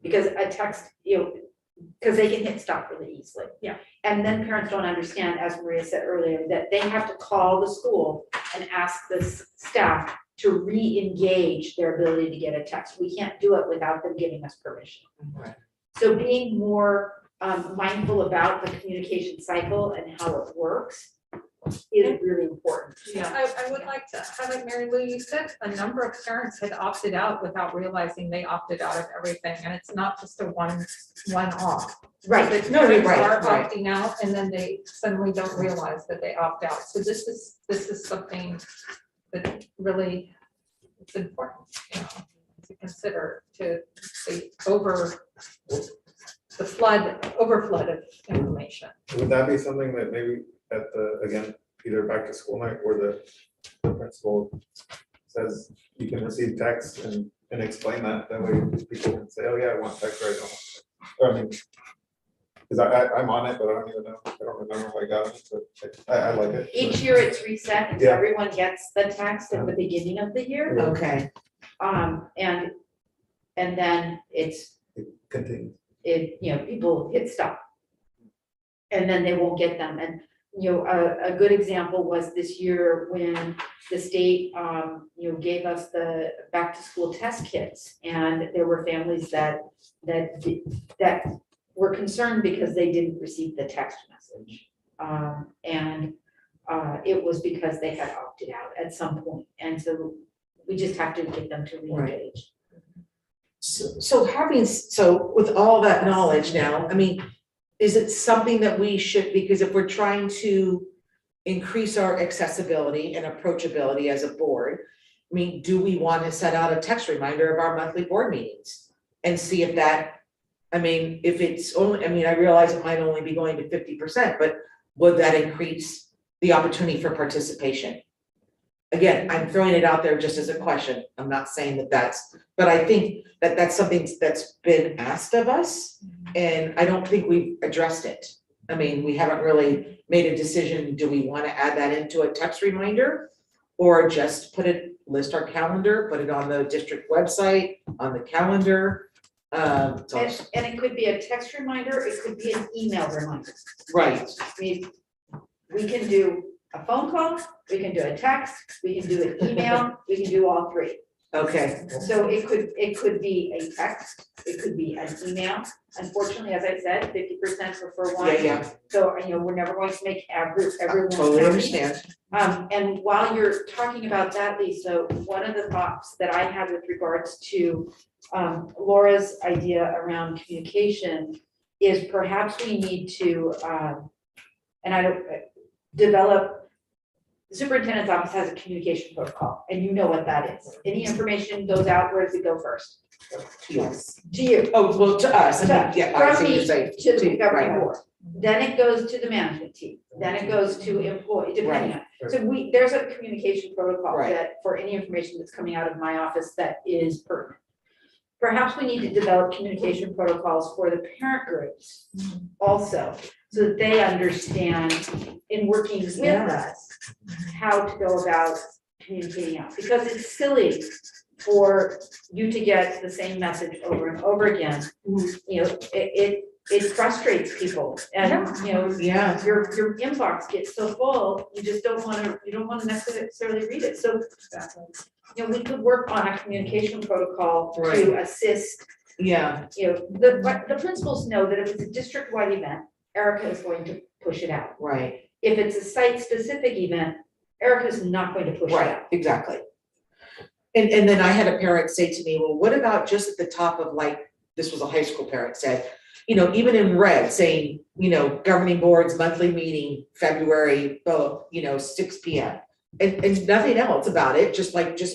Because a text, because they can hit stop really easily. Yeah. And then parents don't understand, as Maria said earlier, that they have to call the school and ask the staff to re-engage their ability to get a text. We can't do it without them giving us permission. So being more mindful about the communication cycle and how it works is really important. Yeah. I would like to highlight, Mary Lou, you said a number of parents had opted out without realizing they opted out of everything, and it's not just a one-off. Right. The No, you're parents are right. opting out, and then they suddenly don't realize that they opt out. So this is something that really, it's important, to consider, to the overflood of information. Would that be something that maybe at again, either back to school night or the principal says you can receive text and explain that way people can say, oh yeah, I want text right now. Or I mean, because I'm on it, but I don't even know, I don't remember how I got it, but I like it. Each year it's reset, and so Yeah. everyone gets the text at the beginning of the year. Okay. And then it Continue. people hit stop. And then they won't get them. And, a good example was this year when the state, gave us the back to school test kits. And there were families that were concerned because they didn't receive the text message. It was because they had opted out at some point. And so we just have to get them to re-engage. So with all that knowledge now, I mean, is it something that we should, because if we're trying to increase our accessibility and approachability as a board, I mean, do we want to set out a text reminder of our monthly board meetings? And see if that, if it's only, I realize it might only be going to 50%, but would that increase the opportunity for participation? Again, I'm throwing it out there just as a question. I'm not saying but I think that that's something that's been asked of us, and I don't think we've addressed it. We haven't really made a decision, do we want to add that into a text reminder? Or just put it list our calendar, put it on the district website, on the calendar. So- And it could be a text reminder, it could be an email reminder. Right, I mean, we can do a phone call, we can do a text, we can do an email, we can do all three. okay, So it could be a text, it could be an email. Unfortunately, as I said, 50% prefer one. yeah, So, we're never going to make everyone totally happy. understand. And while you're talking about that, Lisa, one of the thoughts that I had with regards to Laura's idea around communication is perhaps we need to, and I don't, develop, the superintendent's office has a communication protocol, and you know what that is. Any information goes out, where does it go first? Yes. To you. Oh, well, to us, I mean, yeah, I From see what you're me saying. to the governing right. board. Then it goes to the management team, then it goes to employee, depending on. So there's a communication protocol Right. that for any information that's coming out of my office that is pertinent. Perhaps we need to develop communication protocols for the parent groups also, so that they understand in working with us how to go about communicating out, because it's silly for you to get the same message over and over again. It frustrates people, and Yeah, your inbox gets so full, you just don't wanna necessarily read it, so. We could work on a communication protocol to Right. assist, yeah, the principals know that if it's a district-wide event, Erica is going to push it out. right, If it's a site-specific event, Erica's not going to push it right, out. exactly. And then I had a parent say to me, well, what about just at the top of, like, this was a high school parent said, even in red saying, governing board's monthly meeting, February, 6 p.m. And nothing else about it, just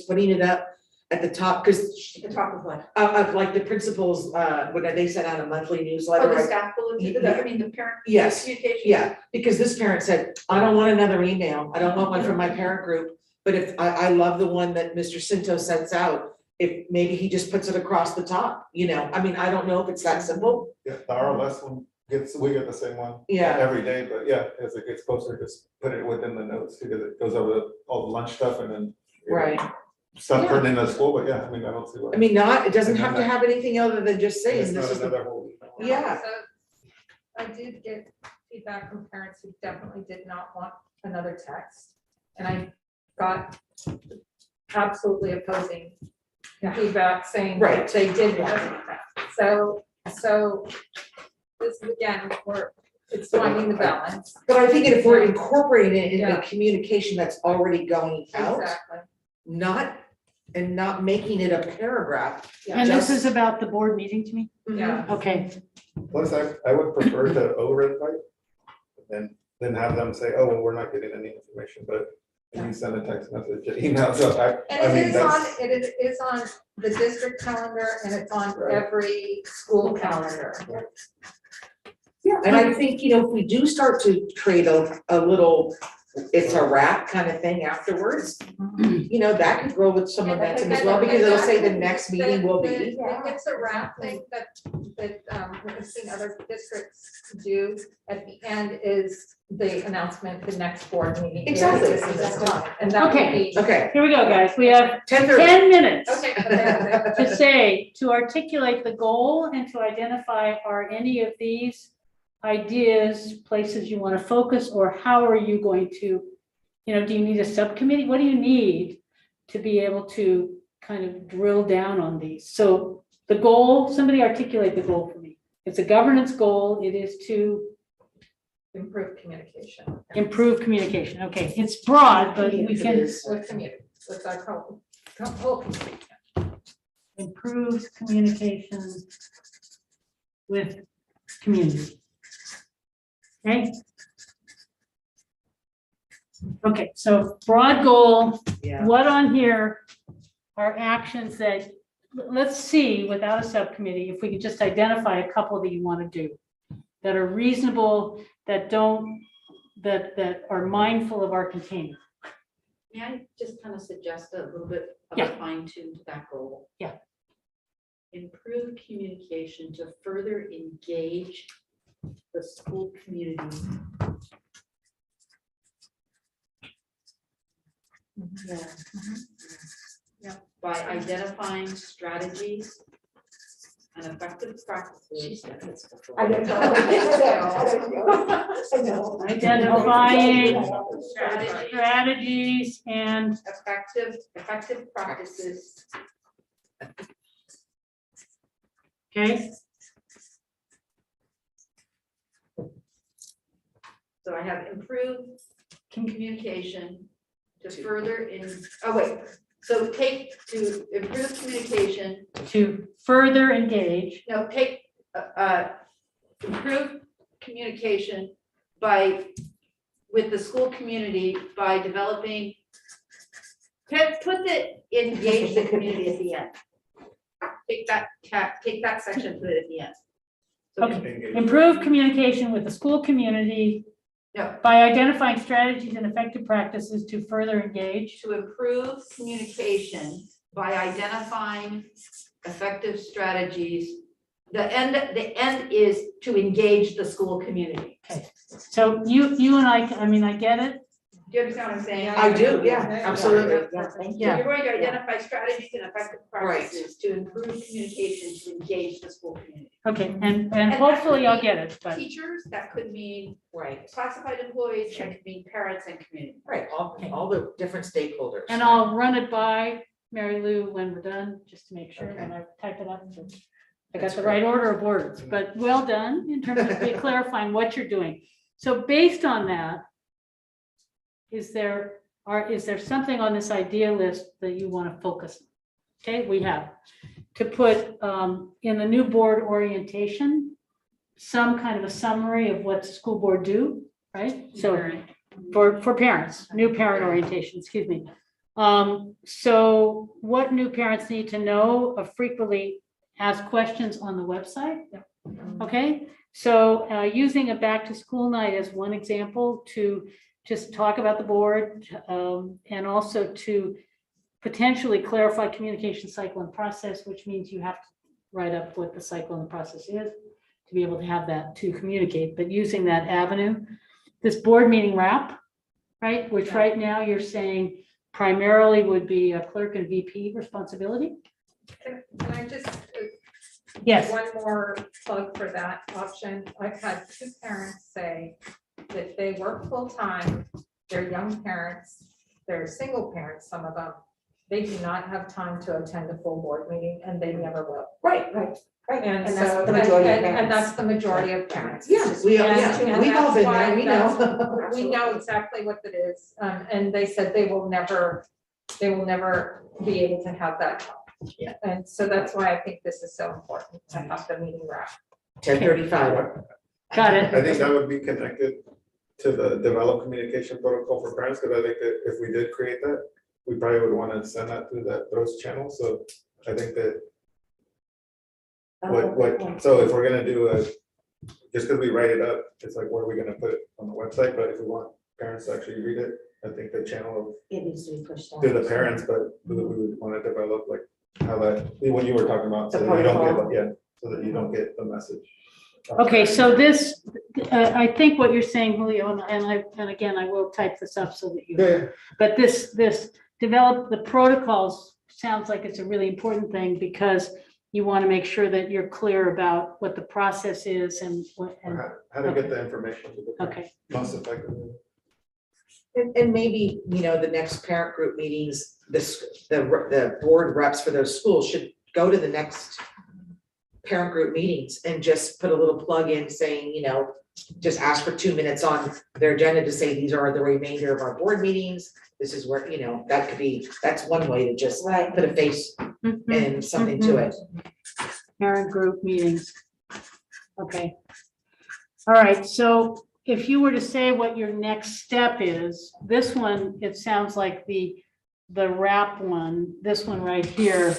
putting it up at the top, because At the top of what? of like the principals, when they sent out a monthly newsletter. Oh, the I- staff bulletin, Yeah. the parent Yes, communication? yeah, because this parent said, I don't want another email, I don't want one from my parent group, but if, I love the one that Mr. Cinto sends out, if maybe he just puts it across the top, I don't know if it's that simple. Yeah, the RLS one we get the same one. Yeah. Every day, but yeah, as it gets closer, just put it within the notes, because it goes over all the lunch stuff and then. Right, Stuff turned into school, but yeah, I don't see what. it doesn't have to have anything other than just saying It's this not is the, another whole. yeah, So I did get feedback from parents who definitely did not want another text. And I got absolutely opposing feedback saying that Right. they did want that. So this is again, it's finding the balance. but I think if we're incorporating it in Yeah. the communication that's already going out, Exactly. not making it a paragraph. And this is about the board meeting to me? Yeah. Okay, Plus, I would prefer to over-invite, than have them say, oh, well, we're not getting any information, but you send a text message, an email, so And it is on the district calendar and it's on Right. every school calendar. Yeah, and I think, if we do start to create a little, it's a wrap kind of thing afterwards, that could grow with some momentum as well, because it'll say the next meeting will be. It's a wrap thing that we've seen other districts do at the end is the announcement, the next board meeting. is Exactly. this and this time. And that would Okay. be. Okay, here we go, guys. We have 10:30. 10 minutes Okay. Okay. to say, to articulate the goal and to identify, are any of these ideas, places you want to focus, or how are you going to, do you need a subcommittee? What do you need to be able to kind of drill down on these? So the goal, somebody articulate the goal for me. It's a governance goal. It is to Improve communication. improve communication. Okay, it's broad, but we It can is. With community, with our whole community. improve communication with community. Okay? Okay, so broad goal, Yeah, what on here are actions that, let's see, without a subcommittee, if we could just identify a couple that you want to do that are reasonable, that are mindful of our container. May I just kind of suggest a little bit of Yeah. a fine tune to that goal? Yeah. Improve communication to further engage the school community. Yeah. by identifying strategies and effective practices. I don't know. I know. Identifying Strategy. strategies and Effective practices. okay, So I have improved communication to further oh wait, so to improve communication, to further engage. no, improve communication with the school community by developing, put the engage the community at the end. Take that section, put it at the end. So Okay. Improve communication with the school community No, by identifying strategies and effective practices to further engage. to improve communication by identifying effective strategies. The end is to engage the school community. So you and I mean, I get it. Do you understand what I'm saying? I do, yeah, absolutely. Yeah, thank So you. Yeah. you're going to identify strategies and effective practices to improve communication, to engage the school community. Okay, and hopefully I'll get it, but Teachers, that could mean Right, classified employees, that could mean parents and community. right, all the different stakeholders. and I'll run it by Mary Lou when we're done, just to make sure when I type it up. So I got That's the right order of words, but well done in terms of clarifying what you're doing. So based on that, is there something on this idea list that you want to focus on? Okay, we have to put in the new board orientation, some kind of a summary of what the school board do, right? So for parents, new parent orientation, excuse me. So what new parents need to know of frequently asked questions on the website. Okay, so using a back to school night as one example to just talk about the board and also to potentially clarify communication cycle and process, which means you have to write up what the cycle and the process is to be able to have that to communicate, but using that avenue. This board meeting wrap, right, which right now you're saying primarily would be a clerk and VP responsibility. Can I just, Yes, one more plug for that option? I've had 2 parents say that they work full-time, they're young parents, they're single parents, some of them. They do not have time to attend a full board meeting, and they never will. Right. And And that's so, the majority of and parents. that's the majority of parents. Yeah, And we've all that's been why there, we know. We know exactly what it is, and they said they will never be able to have that help. Yeah. And so that's why I think this is so important to have the meeting wrap. 10:35. got it. I think that would be connected to the develop communication protocol for parents, because I think that if we did create that, we probably would want to send that through those channels. So I think that so if we're gonna do just because we write it up, it's like, where are we gonna put it on the website? But if we want parents to actually read it, I think the channel It needs to be pushed out. to the parents, but we would want to develop like how that, what you were talking about, so The that you don't protocol. get, so that you don't get the message. Okay, so this, I think what you're saying, Julio, and again, I will type this up so that you, Yeah, but this develop the protocols sounds like it's a really important thing because you want to make sure that you're clear about what the process is and what, and, how to get the information to the parents okay, most effectively. And maybe, the next parent group meetings, the board reps for those schools should go to the next parent group meetings and just put a little plug in saying, just ask for 2 minutes on their agenda to say, these are the remainder of our board meetings. This is where, that's one way to just Right. put a face and something to it. parent group meetings. Okay. All right, so if you were to say what your next step is, this one, it sounds like the wrap one, this one right here.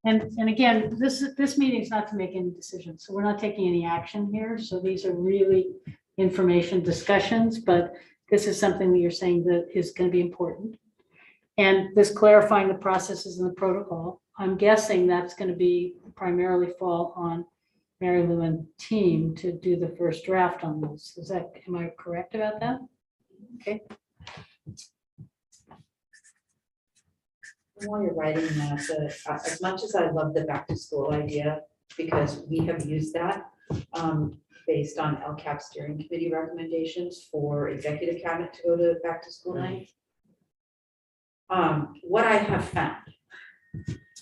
And again, this meeting is not to make any decisions, so we're not taking any action here. So these are really information discussions, but this is something that you're saying that is going to be important. And this clarifying the processes and the protocol, I'm guessing that's going to be primarily fall on Mary Lou and team to do the first draft on this. Am I correct about that? Okay. While you're writing that, as much as I love the back to school idea, because we have used that, based on LCAP steering committee recommendations for executive cabinet to go to back to school night. What I have found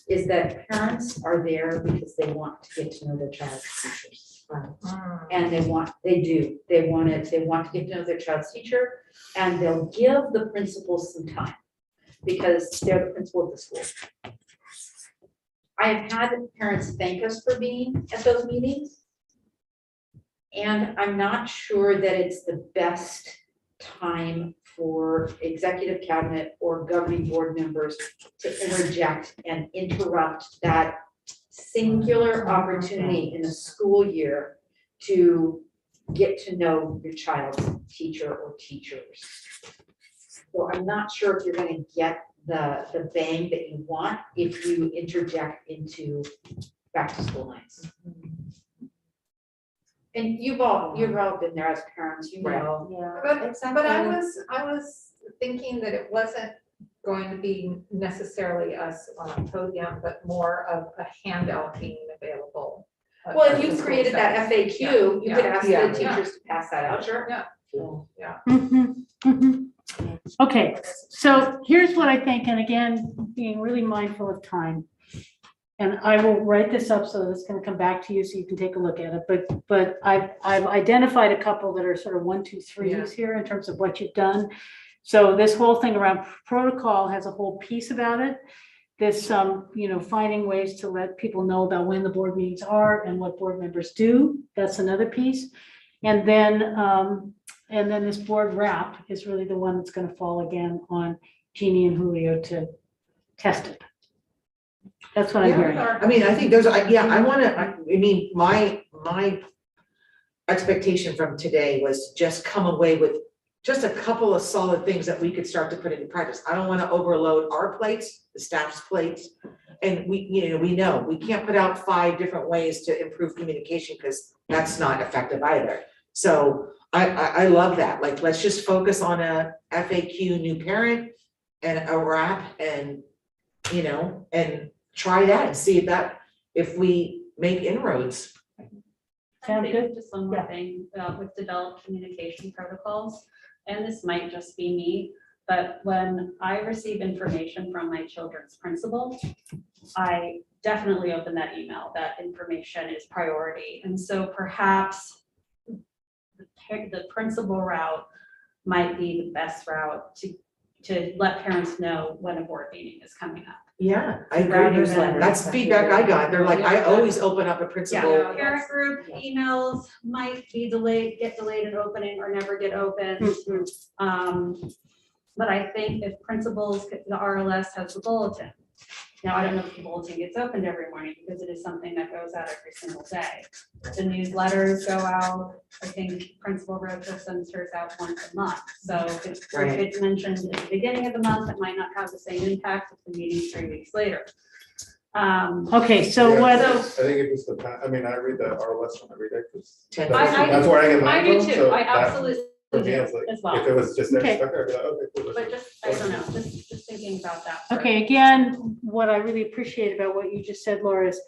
is that parents are there because they want to get to know their child's teachers. And they want to get to know their child's teacher, and they'll give the principals some time because they're the principal of the school. I have had parents thank us for being at those meetings. And I'm not sure that it's the best time for executive cabinet or governing board members to interject and interrupt that singular opportunity in a school year to get to know your child's teacher or teachers. So I'm not sure if you're going to get the bang that you want if you interject into back to school nights. And you've all been there as parents, you know. Yeah. But I was thinking that it wasn't going to be necessarily us on a podium, but more of a handout being available. Well, if you created that FAQ, you could ask Yeah. the teachers to pass that out, sure. Yeah. Mhm, mhm. Okay, so here's what I think, and again, being really mindful of time. And I will write this up so it's gonna come back to you so you can take a look at it, but I've identified a couple that are sort of 1, 2, 3s here in terms of what you've done. So this whole thing around protocol has a whole piece about it. This, finding ways to let people know about when the board meetings are and what board members do, that's another piece. And then this board wrap is really the one that's gonna fall again on Jeannie and Julio to test it. That's what I'm hearing. I mean, I think my expectation from today was just come away with just a couple of solid things that we could start to put into practice. I don't want to overload our plates, the staff's plates. And we know we can't put out 5 different ways to improve communication because that's not effective either. So I love that. Like, let's just focus on a FAQ new parent and a wrap and, and try that and see if we make inroads. Sound I good? think just one more Yeah. thing, with developed communication protocols, and this might just be me, but when I receive information from my children's principal, I definitely open that email. That information is priority. And so perhaps the principal route might be the best route to let parents know when a board meeting is coming up. Yeah, I Rather agree. than- That's feedback I got. They're like, I always open up a principal. Yeah, parent group emails might be delayed, get delayed at opening or never get opened. But I think if principals, the RLS has the bulletin. Now, I don't know if the bulletin gets opened every morning because it is something that goes out every single day. The newsletters go out, I think Principal Rocha sends hers out once a month. So if it's mentioned at the beginning of the month, it might not have the same impact if the meeting's 3 weeks later. Okay, so Yeah, what, I think it was I read the RLS one every day because Ten- that's where I get my I do info, too, so I that, absolutely for me, do it's like, as well. if it was just there Okay. stuck there, I'd be like, okay, cool. But just, I don't know, just thinking about that. for- okay, again, what I really appreciate about what you just said, Laura, is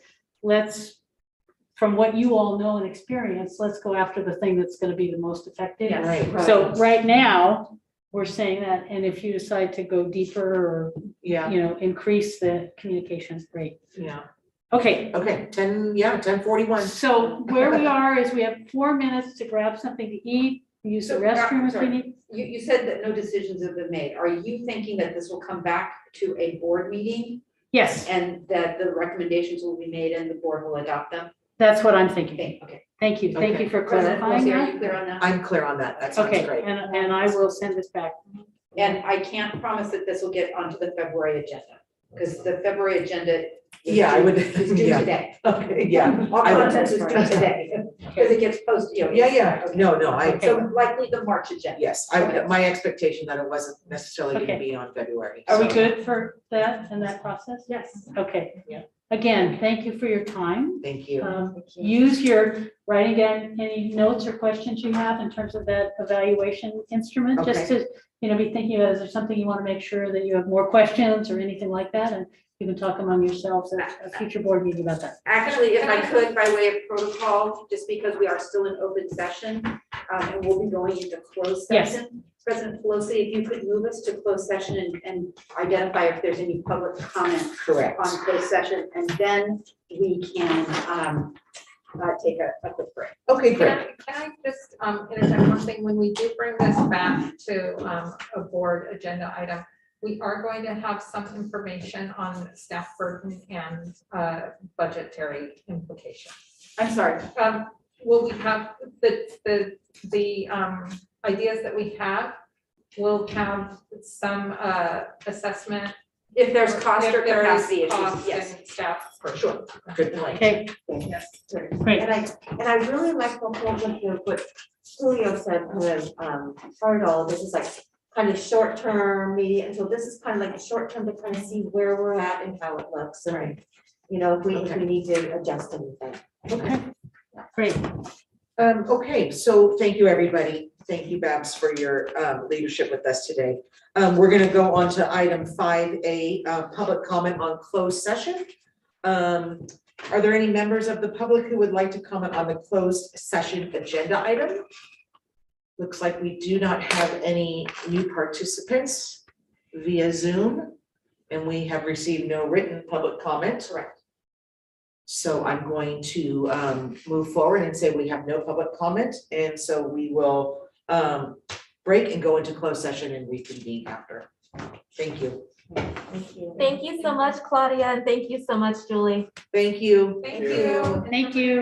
from what you all know and experience, let's go after the thing that's gonna be the most effective. Yes. Right, So right now, we're saying that, and if you decide to go deeper or, yeah, increase the communications, great. yeah. Okay, Okay, 10:41. so where we are is we have 4 minutes to grab something to eat, use the So, restroom if we sorry. need. You said that no decisions have been made. Are you thinking that this will come back to a board meeting Yes, and that the recommendations will be made and the board will adopt them? that's what I'm thinking. Okay. Thank you Okay. for President clarifying Wiltie, are that. you clear on that? I'm clear on that. That sounds Okay, great. and I will send this back. And I can't promise that this will get onto the February agenda, because the February agenda Yeah, I would, is due yeah, today. okay, yeah. All I would- content is due today, because it gets posted, Yeah, no, So likely the March agenda. yes, my expectation that it wasn't necessarily gonna Okay. be on February. Are we so- good for that and that process? Yes. Okay. Yeah. again, thank you for your time. Thank you. Use your, writing down any notes or questions you have in terms of that evaluation instrument, just to, be thinking of, is there something you want to make sure that you have more questions or anything like that? And you can talk among yourselves at a future board meeting about that. Actually, if I could, by way of protocol, just because we are still in open session, and we'll be going into closed Yes. session. President Pelosi, if you could move us to closed session and identify if there's any public comment Correct. on closed session, and then we can take a quick break. Okay, great. Can I just interject one thing? When we do bring this back to a board agenda item, we are going to have some information on staff burden and budgetary implications. I'm sorry. Will we have the ideas that we have? We'll have some assessment. If there's cost or If there is capacity issues, cost yes. and staff. For sure. Good point. Okay, Yes. great. And I really like the whole, what Julio said, kind of, part of all of this is like kind of short term, medium, so this is kind of like a short term to kind of see where we're at and how it looks. And, if we need to adjust anything. Okay, great. Okay, so thank you, everybody. Thank you, Babs, for your leadership with us today. We're gonna go on to item 5A, public comment on closed session. Are there any members of the public who would like to comment on the closed session agenda item? Looks like we do not have any new participants via Zoom, and we have received no written public comment. Correct. So I'm going to move forward and say we have no public comment, and so we will break and go into closed session and reconvene after. Thank you. Thank you. Thank you so much, Claudia, and thank you so much, Julie. Thank you. Thank you. Thank you.